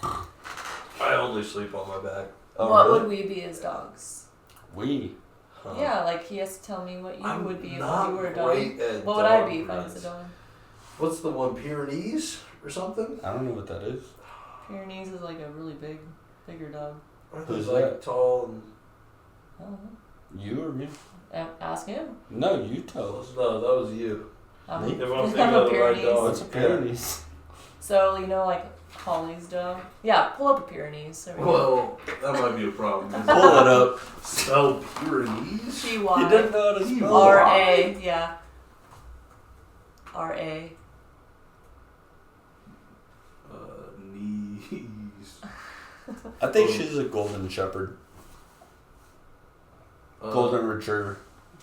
I only sleep on my back. Oh, What really? would we be as dogs? We. Huh. Yeah, like he has to tell me what you I'm would be if not you were a dog. great at What would I dog be if I was breeds. a dog? What's the one? Pyrenees or something? I don't know what that is. Pyrenees is like a really bigger dog. Aren't Who's they like that? tall and I don't know. You or me? Ask him. No, you tell us. No, that was you. I'm, Me? If I'm I'm thinking a of the right Pyrenees. dog. What's a Pyrenees? So, you know, like Holly's dog? Yeah, pull up a Pyrenees. There we go. Well, that might be a problem. Pull it up. Spell Pyrenees? P-Y. He doesn't know how to spell. R-A, yeah. R-A. Knees. I think she's a golden shepherd. Golden retriever.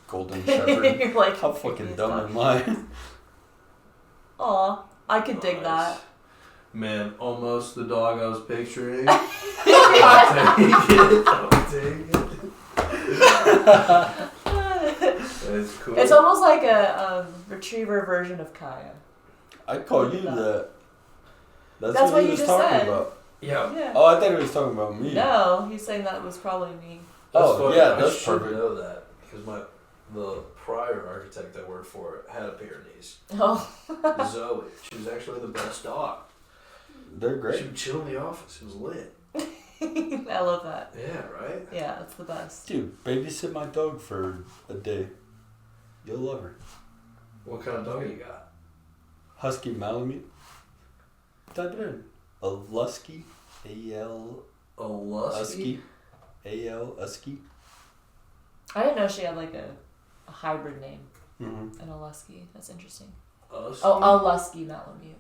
Golden shepherd. You're like, How fucking dumb am I? Aw, I could dig that. Man, almost the dog I was picturing. I'll take it. That's cool. It's almost like a retriever version of Kaya. I'd call you that. That's That's what what he you was just talking said. about. Yeah. Yeah. Oh, I thought he was talking about me. No, he's saying that was probably me. Oh, funny. yeah, I that's should perfect. know that because the prior architect I worked for had a Pyrenees. Oh. Zoe. She was actually the best dog. They're She great. would chill in the office. It was lit. I love that. Yeah, right? Yeah, that's the best. Dude, babysit my dog for a day. You'll love her. What kind of dog you got? Husky Malamute. Type it in. A Lusky. A-L. A Lusky? Husky. A-L. Husky. I didn't know she had like a hybrid name. Mm-hmm. An Alusky. That's interesting. Husky? Oh, Alusky Malamute.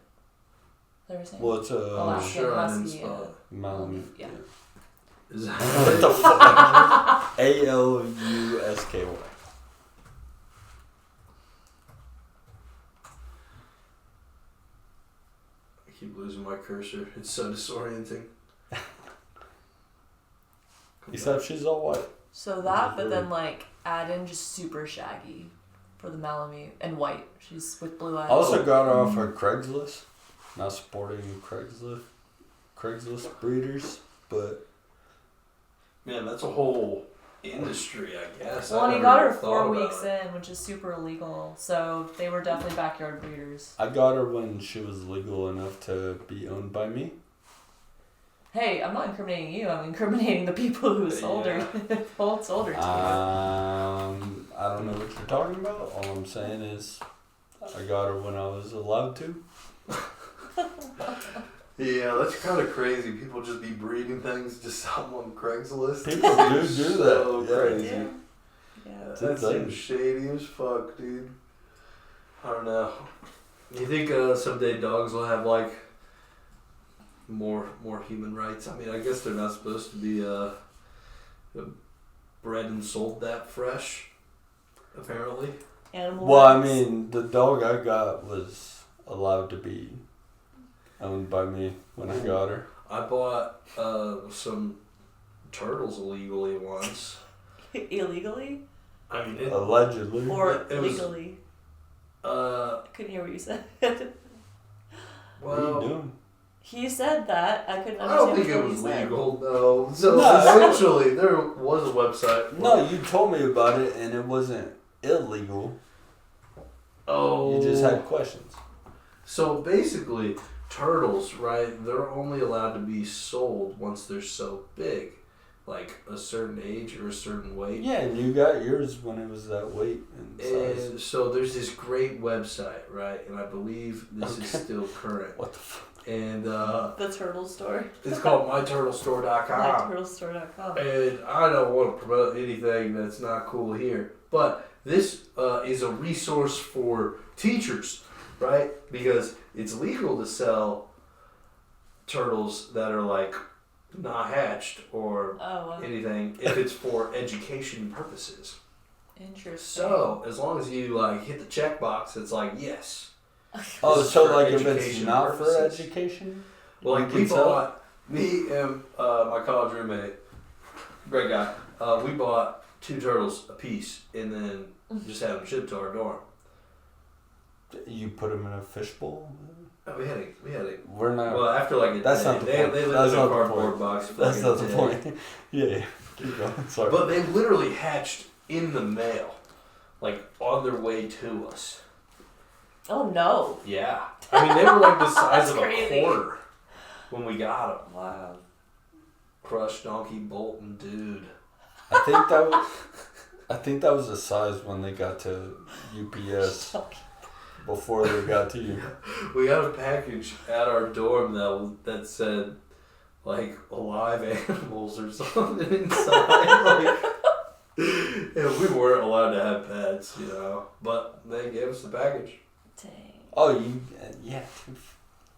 They were saying? Well, it's a Alaskan sure I didn't Husky. spell it. Malamute. Yeah. Is that What the fuck? A-L-U-S-K-Y. I keep losing my cursor. It's so disorienting. Except she's all white. So that, but then like add in just super shaggy for the Malamute and white. She's with blue eyes. I also got her off of Craigslist. Not supporting Craigslist breeders, but Man, that's a whole industry, I guess. Well, I and he never got her even 4 thought about weeks it. in, which is super illegal. So they were definitely backyard breeders. I got her when she was legal enough to be owned by me. Hey, I'm not incriminating you. I'm incriminating the people who sold her. Sold her to I don't know what you're talking about. All I'm saying is I got her when I was allowed to. Yeah, that's kind of crazy. People just be breeding things to sell them on Craigslist. People do It's do so that. Yeah. crazy. you. Yeah. It's That insane. seems shady as fuck, dude. I don't know. You think someday dogs will have like more human rights? I mean, I guess they're not supposed to be bred and sold that fresh. Apparently. Animal Well, I rights. mean, the dog I got was allowed to be owned by me when I got her. I bought some turtles illegally once. Illegally I mean, Allegedly. or It was- legally? uh, I couldn't hear what you said. What are you well, doing? He said that. I couldn't I understand don't think what it he was said. legal, no. So No. essentially, there was a website. No, you told me about it and it wasn't illegal. Oh. You just had questions. So basically, turtles, right? They're only allowed to be sold once they're so big, like a certain age or a certain weight. Yeah, and you got yours when it was that weight and size. And so there's this great website, right? And I believe this is still current. What the fuck? And The turtle store. it's called myturtlestore.com. MyTurtleStore.com. And I don't want to promote anything that's not cool here, but this is a resource for teachers, right? Because it's legal to sell turtles that are like not hatched or Oh, wow. anything if it's for education purposes. Interesting. So as long as you like hit the checkbox, it's like yes. Oh, This is so for like if it's education not for purposes. education? Well, you like can we sell it? bought, me and my college roommate, great guy, we bought 2 turtles a piece and then just had them shipped to our dorm. You put them in a fishbowl? Oh, we had a. We're not. Well, after like a That's day, not the they point. lived That's in a not the cardboard point. box. for That's like a not the day. point. Yeah. Keep going. Sorry. But they literally hatched in the mail, like on their way to us. Oh no! Yeah, I mean they were like the size That's of crazy. a quarter when we got them. Wow. Crushed donkey Bolton, dude. I think I think that was the size when they got to UPS before they got to you. We got a package at our dorm that said, like, live animals or something inside. And we weren't allowed to have pets, you know. But they gave us the package. Dang. Oh, yeah.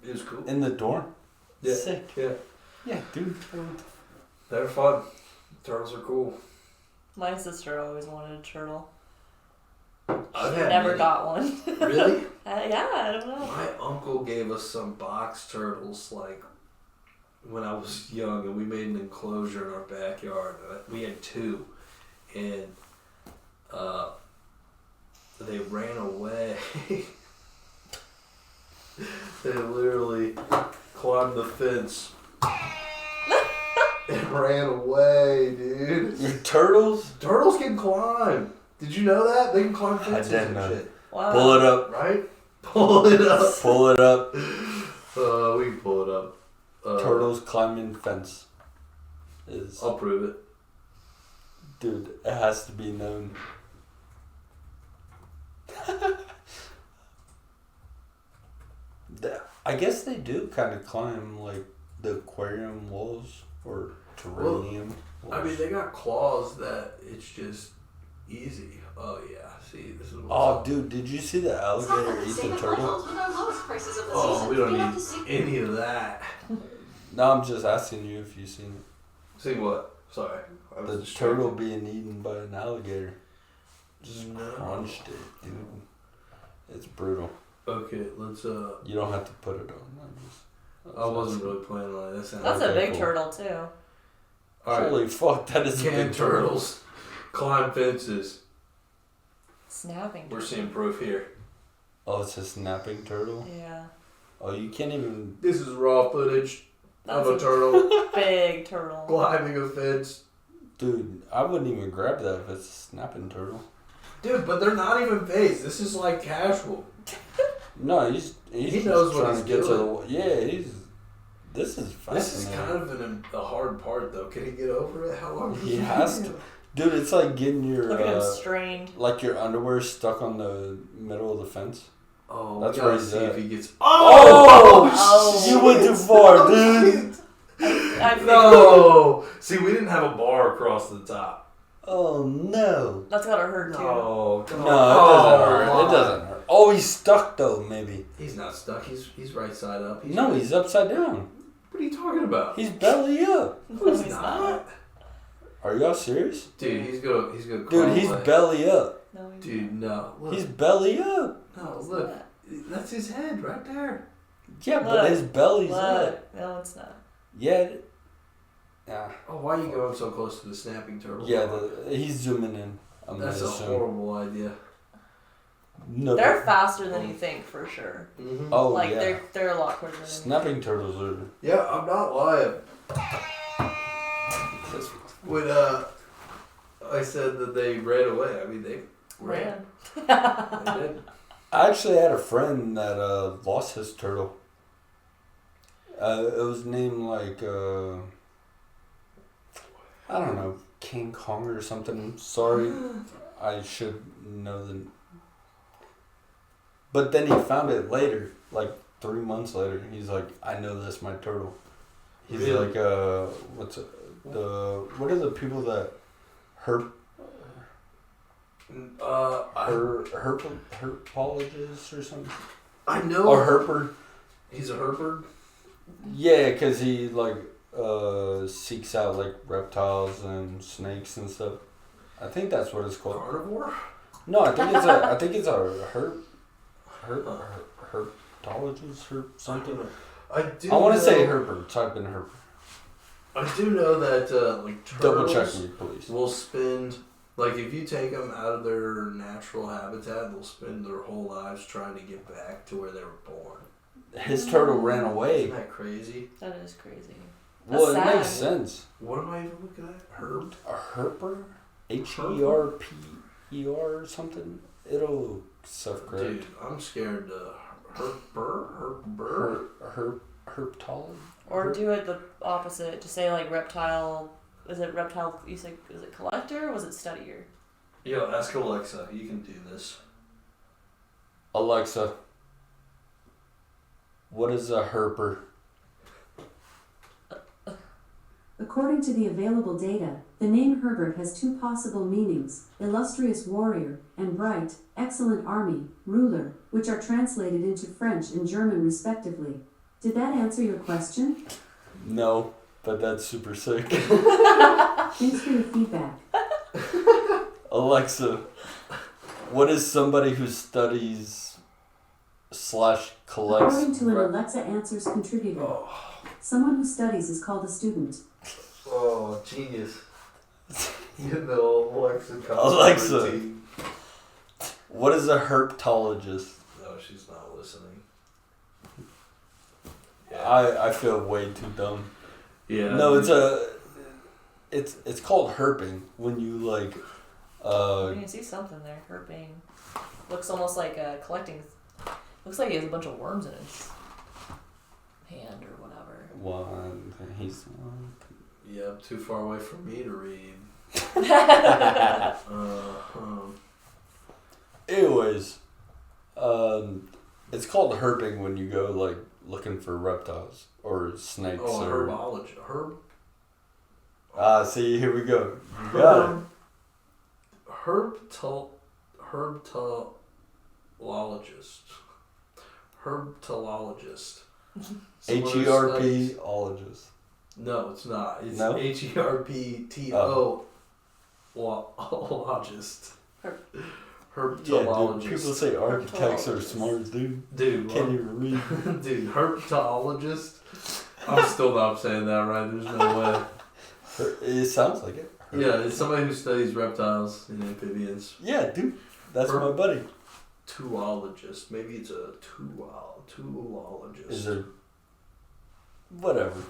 It was cool. In the dorm? Yeah. Sick. Yeah. Yeah, dude. They're fun. Turtles are cool. My sister always wanted a turtle. I've She had never many. got one. Really? Yeah, I don't know. My uncle gave us some box turtles, like, when I was young, and we made an enclosure in our backyard. We had 2, and they ran away. They literally climbed the fence and ran away, dude. Your turtles? Turtles can climb. Did you know that? They can climb I fences didn't and know. shit. Wow. Pull it up. Right? Pull it up. Pull it up. We can pull it up. Turtles climbing fence. I'll prove it. Dude, it has to be known. I guess they do kind of climb like the aquarium walls or terrarium walls. I mean, they got claws that it's just easy. Oh yeah, see, this is. Oh, dude, did you see the alligator eat the turtle? Oh, we don't need any of that. No, I'm just asking you if you've seen it. See what? Sorry, I was The distracted. turtle being eaten by an alligator. Just No. crunched it, dude. It's brutal. Okay, let's. You don't have to put it on. I wasn't really planning on this. That's a Okay, big cool. turtle, too. All right. Holy fuck, that is a Can big turtle. turtles climb fences? Snapping We're turtle. seeing proof here. Oh, it's a snapping turtle? Yeah. Oh, you can't even... This is raw footage That's of a turtle big turtle. climbing a fence. Dude, I wouldn't even grab that if it's a snapping turtle. Dude, but they're not even phased. This is like casual. No, he's He just knows what trying he's to get doing. to the... Yeah, he's... This is fascinating. This is kind of a hard part, though. Can he get over it? How long? He has to. Dude, it's like getting your... Look at him strained. like your underwear stuck on the middle of the fence. Oh, That's we where gotta he's see at. if he gets. Oh, You went too far, dude. I figured No. See, we didn't have a bar across the top. Oh, no. that's gotta hurt, too. No, No, it doesn't hurt. It doesn't hurt. Oh, he's stuck, though, maybe. He's not stuck. He's right side up. No, he's upside down. What are you talking about? He's belly up. No, he's not. Are y'all serious? Dude, he's gonna Dude, crawl he's away. belly up. No, he's Dude, no. Look. He's belly up. No, It's look. not. That's his head right there. Yeah, but Look, his belly's Look. up. No, it's not. Yeah. Yeah. Oh, why are you going so close to the snapping turtle? Yeah, he's zooming in. I'm That's a gonna assume. horrible idea. No. They're faster than you think, for sure. Mm-hmm. Oh, Like, yeah. they're a lot quicker than Snapping turtles are... Yeah, I'm not lying. When I said that they ran away, I mean they Ran. They did. I actually had a friend that lost his turtle. It was named like I don't know, King Kong or something. Sorry, I should know the. But then he found it later, like 3 months later. He's like, I know that's my turtle. He's Really? like, what are the people that herpologists or something? I know. Or herper? He's a herper. Yeah, because he like seeks out like reptiles and snakes and stuff. I think that's what it's called. Carnivore. No, I think it's a herpetologist or something. I do. I want to say know- herper. Type in herper. I do know that like Double turtles check me, please. will spend, like, if you take them out of their natural habitat, they'll spend their whole lives trying to get back to where they were born. His turtle ran away. Isn't that crazy? That is crazy. Well, That's it makes sad. sense. What am I even looking at? Herb? A herper? HERPER or something? It'll self-correct. Dude, I'm scared to herper. Herpetologist? Or do it the opposite. Just say, like, reptile... Is it reptile... You say... Is it collector or was it studier? Yo, ask Alexa. You can do this. Alexa, what is a herper? According to the available data, the name Herbert has two possible meanings: illustrious warrior, and bright, excellent army, ruler, which are translated into French and German respectively. Did that answer your question? No, but that's super sick. Thanks for your feedback. Alexa, what is somebody who studies / collects? According to an Alexa Answers contributor, someone who studies is called a student. Oh, genius. You know, Alexa. Alexa, what is a herpetologist? No, she's not listening. I feel way too dumb. Yeah. No, it's called herping when you like. You can see something there. Herping looks almost like collecting. Looks like he has a bunch of worms in his hand or whatever. He's one. Yeah, too far away from me to read. Anyways, it's called herping when you go like looking for reptiles or snakes. Oh, or herbology. see, here we go. You got it. Herpetologist. Herpetologist. HERP-ologist. No, it's not. It's No? HERPTO-logist. Herpetologist. Yeah, dude, people say architects are smart, dude. Dude, Can't even read. dude, herpetologist. I'm still not saying that right. There's no way. It sounds like it. Yeah, it's somebody who studies reptiles and amphibians. Yeah, dude. That's my buddy. Toolologist. Maybe it's a toolologist. Is there... Whatever.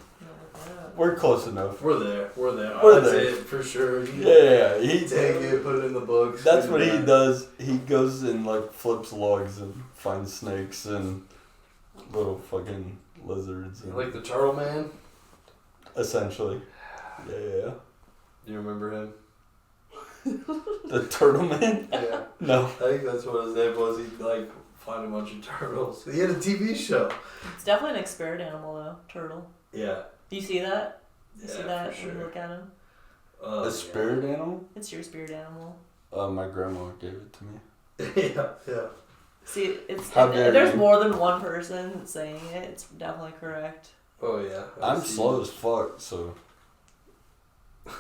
We're close enough. We're there. We're That's there. it for sure. Yeah. He Take it, put it in the books. That's what he does. He goes and like flips logs and finds snakes and little fucking lizards. And Like the turtle man? essentially. Yeah. Do you remember him? The turtle man? Yeah. No. I think that's what his name was. He'd like find a bunch of turtles. He had a TV show. It's definitely an spirit animal though. Turtle. Yeah. Do you see that? You see Yeah, that for when you sure. look at him? A spirit animal? It's your spirit animal. My grandma gave it to me. Yeah. See, it's How if dare there's you. more than one person saying it, it's definitely correct. Oh yeah. I'm slow as fuck, so I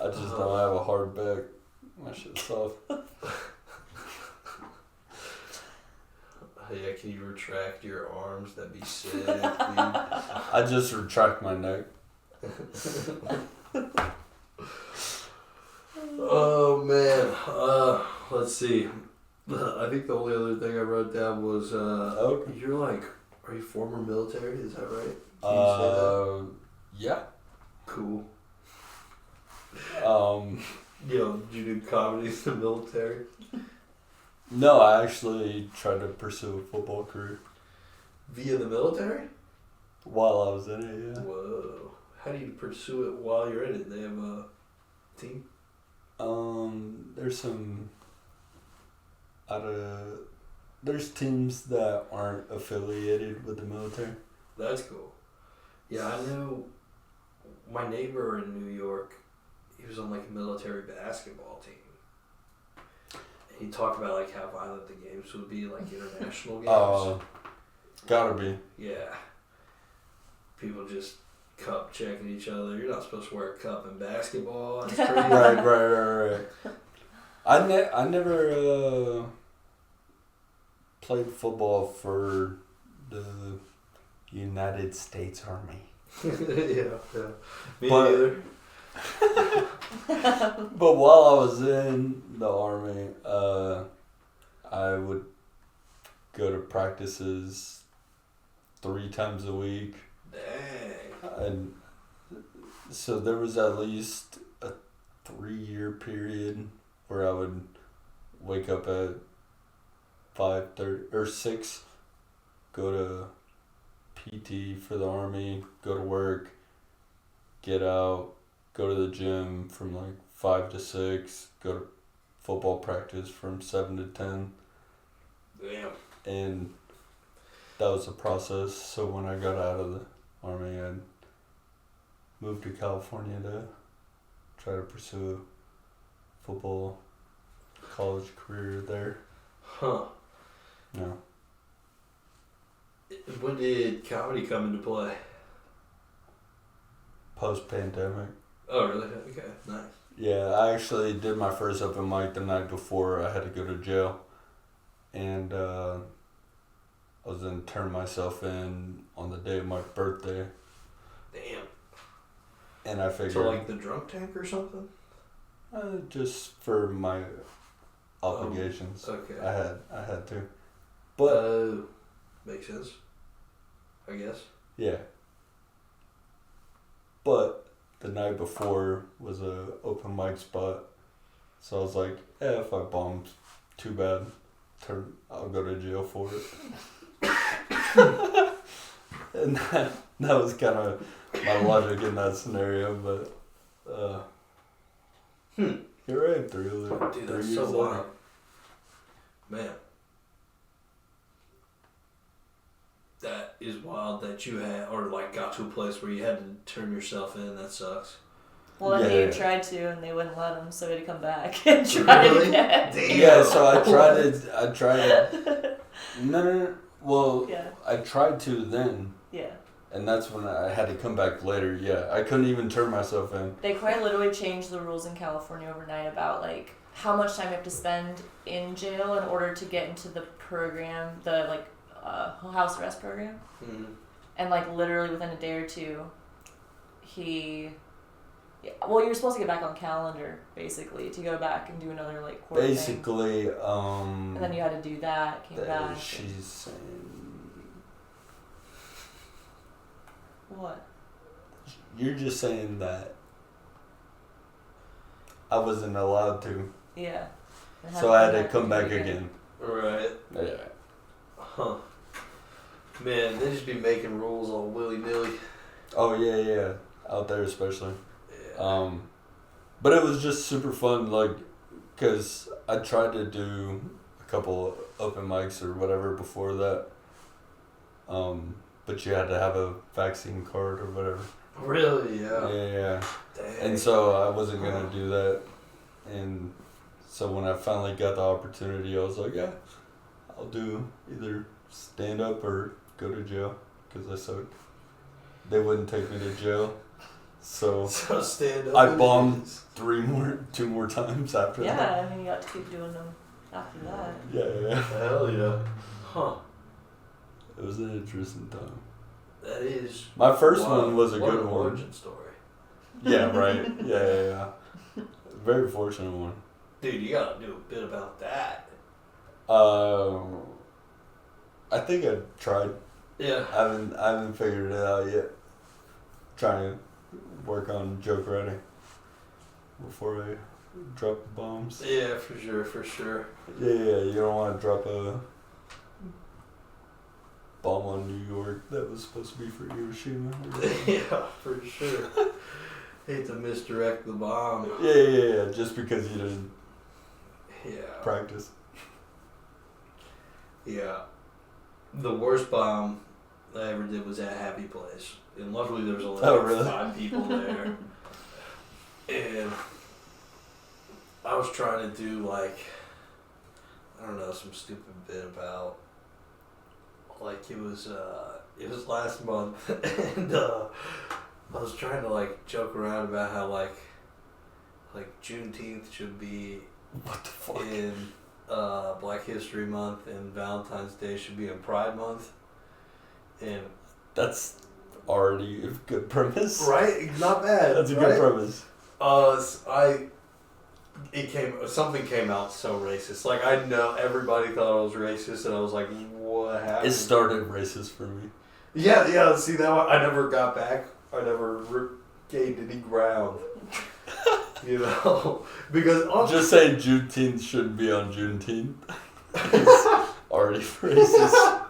just don't have a hard back. My shit's soft. Yeah, can you retract your arms? That'd be sick, dude. I just retract my neck. Oh man. Let's see. I think the only other thing I wrote down was you're like, are you former military? Is that right? Can you say that? Yeah. Cool. Um, Yo, did you do comedy in the military? no, I actually tried to pursue a football career Via the military? while I was in it. Yeah. Whoa. How do you pursue it while you're in it? They have a team? There's some there's teams that aren't affiliated with the military. That's cool. Yeah, I know my neighbor in New York, he was on like a military basketball team. And he talked about like how violent the games would be, like international games. Gotta be. Yeah. People just cup checking each other. You're not supposed to wear a cup in basketball. That's crazy. Right. I never played football for the United States Army. yeah. Me But- neither. But while I was in the Army, I would go to practices 3 times a week. Dang. And so there was at least a 3-year period where I would wake up at 5:30 or 6, go to PT for the Army, go to work, get out, go to the gym from like 5 to 6, go to football practice from 7 to 10. Damn. And that was the process. So when I got out of the Army, I moved to California to try to pursue a football college career there. Huh. Yeah. When did comedy come into play? Post-pandemic. Oh, really? Okay, nice. Yeah, I actually did my first open mic the night before I had to go to jail. And I was going to turn myself in on the day of my birthday. Damn. And I figured... So like the drunk tank or something? Just for my obligations. Okay. I had to. But... makes sense. I guess. Yeah. But the night before was a open mic spot. So I was like, if I bomb, too bad. I'll go to jail for it. And that was kind of my logic in that scenario, but here I am, three Dude, that's years so later. wild. Man. That is wild that you had, or like got to a place where you had to turn yourself in. That sucks. Well, then Yeah. he tried to, and they wouldn't let him, so he had to come back and try Really? it again. Damn. Yeah, so I tried it. No. Well, Yeah. I tried to then, Yeah. and that's when I had to come back later. Yeah, I couldn't even turn myself in. They quite literally changed the rules in California overnight about like how much time you have to spend in jail in order to get into the program, the like house arrest program. Mm-hmm. And like literally within a day or two, well, you're supposed to get back on calendar basically to go back and do another like court thing. Basically, And then you had to do that, came back. she's saying... What? You're just saying that I wasn't allowed to, Yeah. And so I had to come back again. Right. Yeah. Huh. Man, they just be making rules all willy-nilly. Oh yeah, out there especially. Yeah. But it was just super fun, like, cause I tried to do a couple open mics or whatever before that. But you had to have a vaccine card or whatever. Really? Yeah. Yeah. Dang. And so I wasn't gonna do that, and so when I finally got the opportunity, I was like, yeah, I'll do either stand up or go to jail, because I sucked. They wouldn't take me to jail, so So stand up. I and bombed dance. two more times after that. Yeah, I mean you got to keep doing them after that. Yeah. Hell yeah. Huh. It was an interesting time. That is. My first wild. one was a What good an one. origin story. Yeah, right. Yeah. Very fortunate one. Dude, you gotta do a bit about that. I think I tried. Yeah. I haven't figured it out yet. Trying to work on joke writing before I drop the bombs. Yeah, for sure. Yeah, you don't want to drop a bomb on New York that was supposed to be for Hiroshima. Yeah, for sure. Hate to misdirect the bomb. Yeah, just because you didn't Yeah. practice. Yeah. The worst bomb I ever did was at Happy Place. And luckily there was only Oh, like really? 5 people there. And I was trying to do like, I don't know, some stupid bit about, like it was last month and I was trying to like joke around about how like Juneteenth should be What the fuck? in Black History Month and Valentine's Day should be in Pride Month. And That's already a good premise. right, not bad. That's a right? good premise. Something came out so racist. Like I know everybody thought I was racist, and I was like, "What happened?" It started racist for me. Yeah. See that one? I never got back. I never gained any ground. You know, because Just saying Juneteenth shouldn't be on Juneteenth. It's already racist.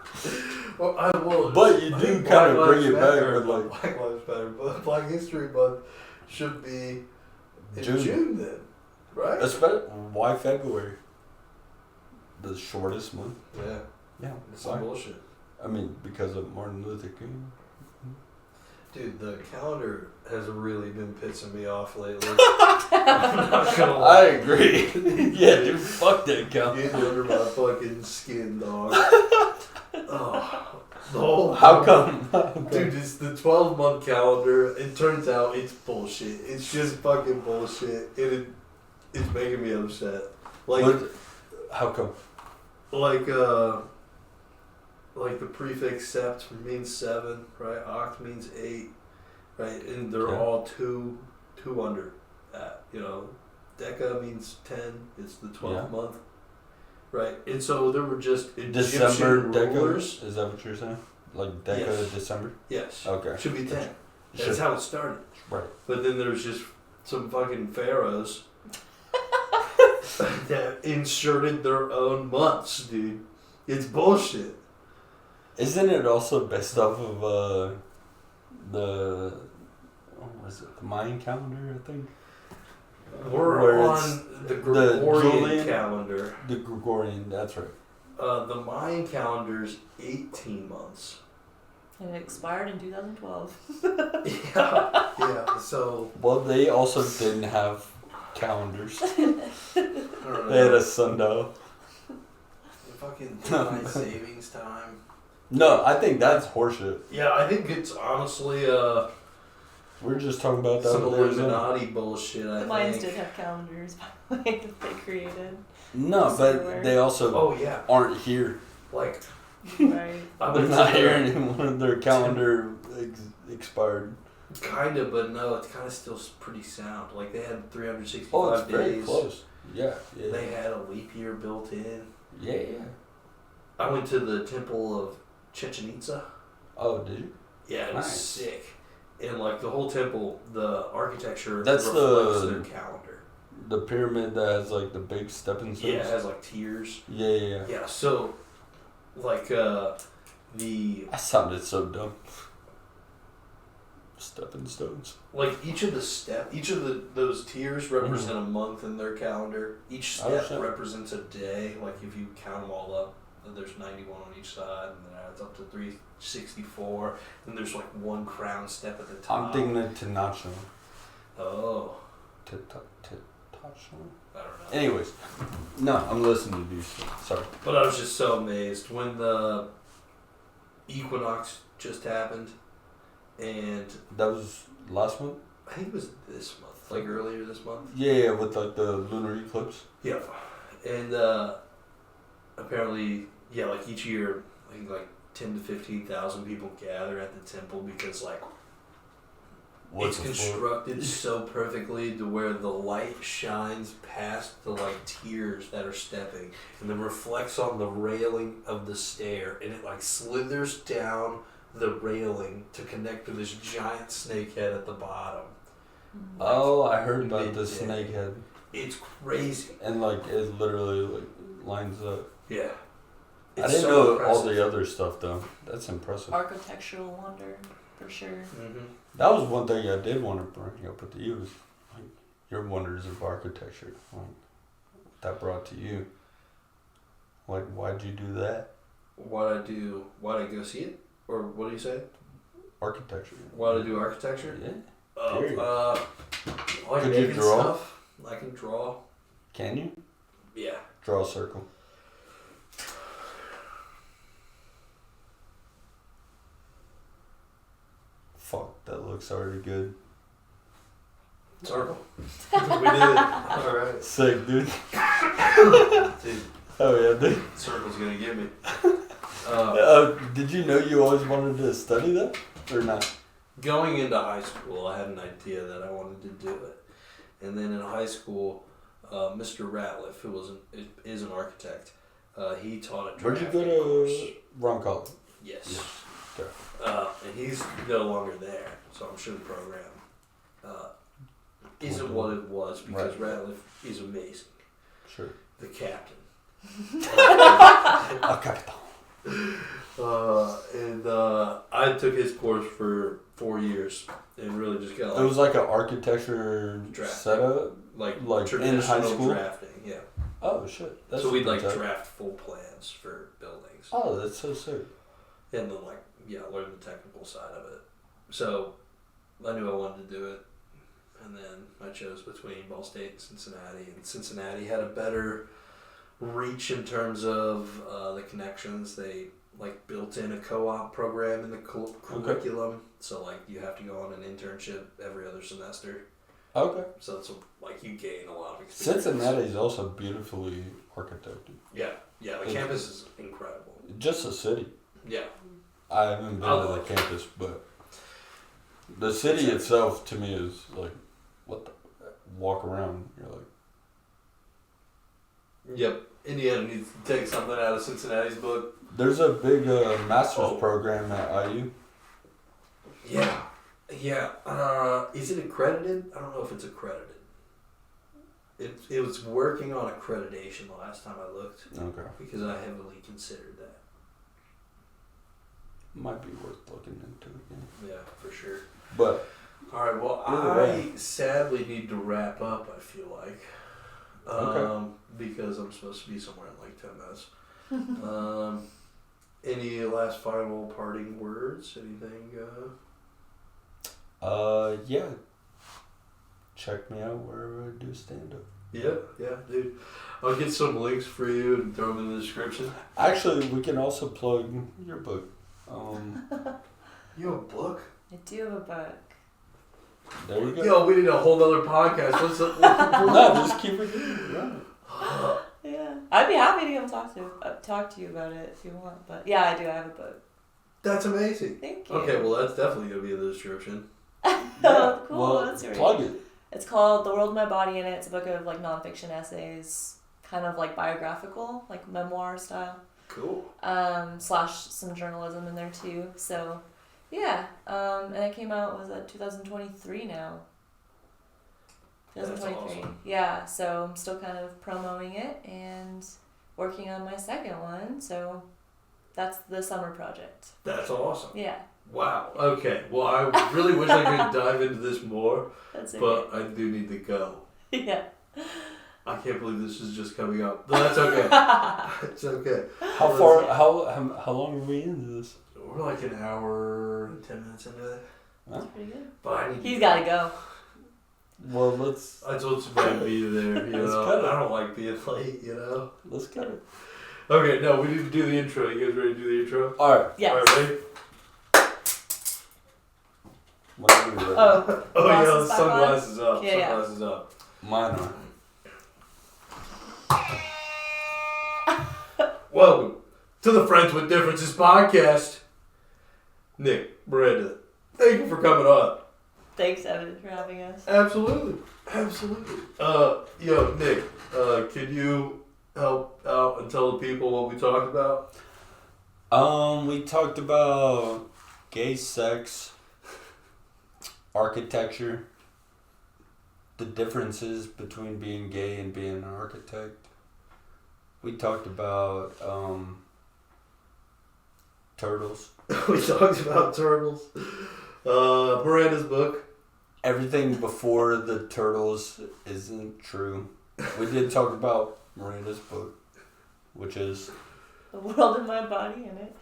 Well, But you do I think kinda Black bring it Lives back Matter, with, like- Black Lives Matter, but Black History Month should be in June. June then, right? Why February? The shortest month. Yeah, Yeah. it's Why? some bullshit. I mean, because of Martin Luther King. Dude, the calendar has really been pissing me off lately. I'm not gonna I lie. agree. Yeah, dude, fuck that calendar. Getting under my fucking skin, dog. Oh, the whole How come? Dude, it's the 12-month calendar. It turns out it's bullshit. It's just fucking bullshit. And it's making me upset. Like, How come? like the prefix sept means 7, right? Oct means 8, right? And they're Yeah. all two under that. You know, Deca means 10. It's the 12th month, right? And so there were just December Egyptian Deca? rulers. Is that what you're saying? Like Deca Yes. December? Yes. Okay. Should be 10. That's Should- how it started. Right. But then there's just some fucking pharaohs that inserted their own months, dude. It's bullshit. Isn't it also based off of the Mayan calendar, I think? We're Where it's on the Gregorian Julian- calendar. The Gregorian, that's right. The Mayan calendar's 18 months. And it expired in 2012. Yeah, so Well, they also didn't have calendars. I don't They had know. a sundial. Fucking daylight savings time. No, I think that's horseshit. Yeah, I think it's honestly We're just talking about that. some with Arizona. Illuminati bullshit, I The Mayans think. did have calendars, by the way, that they created. No, Somewhere. but they also Oh, yeah. aren't here. Like, Right. I They're went not to here the- anymore. Their calendar expired. Kind of, but no, it's kind of still pretty sound. Like, they had 365 Oh, it's days. very close. Yeah, yeah. They had a leap year built in. Yeah, yeah. I went to the temple of Chichen Itza. Oh, did you? Yeah, it was Nice. sick. And, like, the whole temple, the architecture That's reflects the- their calendar. The pyramid that has like the big stepping stones. Yeah, it has, like, tiers. Yeah, yeah, yeah. Yeah, so, like, the... That sounded so dumb. Stepping stones. Like, each of those tiers represent a month in their calendar. Each step shit. represents a day. Like, if you count them all up, then there's 91 on each side, and then it adds up to 364. Then there's, like, one crown step at the top. I'm thinking of Tenochtitlan. Oh, Tenochtitlan. I don't know. Anyways, no, I'm listening to these. Sorry. But I was just so amazed when the equinox just happened, and That was last month? I think it was this month, like earlier this month. Yeah, with like the lunar eclipse. Yeah, and apparently, yeah, like each year, I think like 10 to 15,000 people gather at the temple because like What's it's it for? constructed so perfectly to where the light shines past the like tiers that are stepping and then reflects on the railing of the stair and it like slithers down the railing to connect to this giant snake head at the bottom. Like, Oh, I heard about the midday. snake head. It's crazy. And like it literally like lines up. Yeah. I It's didn't so know all impressive. the other stuff though. That's impressive. Architectural wonder, for sure. Mm-hmm. That was one thing I did want to bring up with you is like your wonders of architecture. Like that brought to you. Like why'd you do that? Why'd I go see it? Or what do you say? Architecture. Why'd I do architecture? Yeah. Period. I like Could you making draw? stuff. I can draw. Can you? Yeah. Draw a circle. Fuck, that looks already good. Circle. We did it. Alright. Sick, dude. Dude, Oh yeah, dude. circle's gonna get me. Did you know you always wanted to study that? Or not? Going into high school, I had an idea that I wanted to do it. And then in high school, Mr. Ratliff, who is an architect, he taught a Where'd you drafting go course. to Ron College? Yes. Okay. And he's no longer there, so I'm sure the program isn't what it was because Ratliff is amazing. Sure. The captain. Okay. And I took his course for 4 years and really just got It was like an architecture Draft. setup, like in high traditional school. drafting, yeah. Oh shit! So we'd like pretty tight. draft full plans for buildings. Oh, that's so sick. And then learn the technical side of it. So I knew I wanted to do it. And then I chose between Ball State and Cincinnati. And Cincinnati had a better reach in terms of the connections. They built in a co-op program in the curriculum. So you have to go on an internship every other semester. Okay. So it's you gain a lot of experience. Cincinnati is also beautifully architected. Yeah. The campus is incredible. Just a city. Yeah. I haven't been to the campus, but the city itself to me is what the walk around. You're like, yep. Indiana needs to take something out of Cincinnati's book. there's a big master's program at IU. Yeah. Is it accredited? I don't know if it's accredited. It was working on accreditation the last time I looked. Okay. Because I heavily considered that. Might be worth looking into again. Yeah, for sure. But all right. Well, either way. I sadly need to wrap up. I feel like. Okay. Because I'm supposed to be somewhere in 10 minutes. Any last final parting words? Anything? yeah. Check me out wherever I do stand up. Yeah, dude. I'll get some links for you and throw them in the description. Actually, we can also plug your book. You have a book? I do have a book. There you go. Yo, we need a whole other podcast. What's up? No, just keep it running. Yeah, I'd be happy to come talk to you about it if you want. But yeah, I do. I have a book. That's amazing. Thank you. Okay, well that's definitely gonna be in the description. Oh, cool. Well, That's great. plug it. It's called The World, My Body in It. It's a book of nonfiction essays, kind of biographical, memoir style. Cool. / some journalism in there too. So, yeah. And it came out, was that 2023 now? 2023. That's awesome. Yeah, so I'm still kind of promoting it and working on my second one. So that's the summer project. That's awesome. Yeah. Wow. Okay. Well, I really wish I could dive into this more, That's but I do need to go. Yeah. I can't believe this is just coming up. But that's okay. It's okay. How long are we into this? We're an hour and 10 minutes into it. That's pretty good. But I need He's got to go. Well, let's I told somebody to be there, Let's cut it. I don't like being late, let's cut it. Okay, no, we need to do the intro. You guys ready to do the intro? All right. Yes. All right, ready? Whenever you're ready. Oh, Oh, yeah, glasses back on? sunglasses up. Yeah, yeah. Sunglasses up. Mine are. Welcome to the Friends with Differences podcast. Nick, Miranda, thank you for coming on. Thanks, Evan, for having us. Absolutely. Yo, Nick, can you help out and tell the people what we talked about? We talked about gay sex, architecture, the differences between being gay and being an architect. We talked about turtles. We talked about turtles. Miranda's book. Everything before the turtles isn't true. We did talk about Miranda's book, which is The World in My Body in It.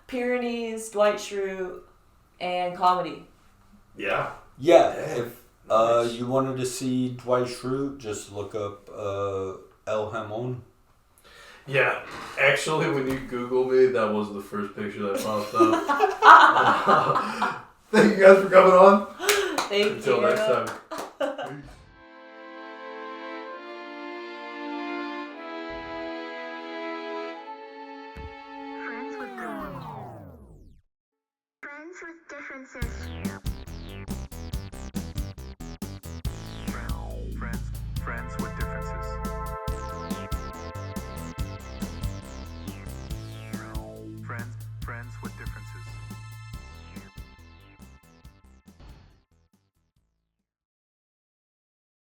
Pyrenees, Dwight Schrute, and comedy. Yeah. yeah. Yeah. If Nice. you wanted to see Dwight Schrute, just look up El Hamon. Yeah, actually, when you Google me, that was the first picture that popped up. Thank you guys for coming on. Thank Until you. next time.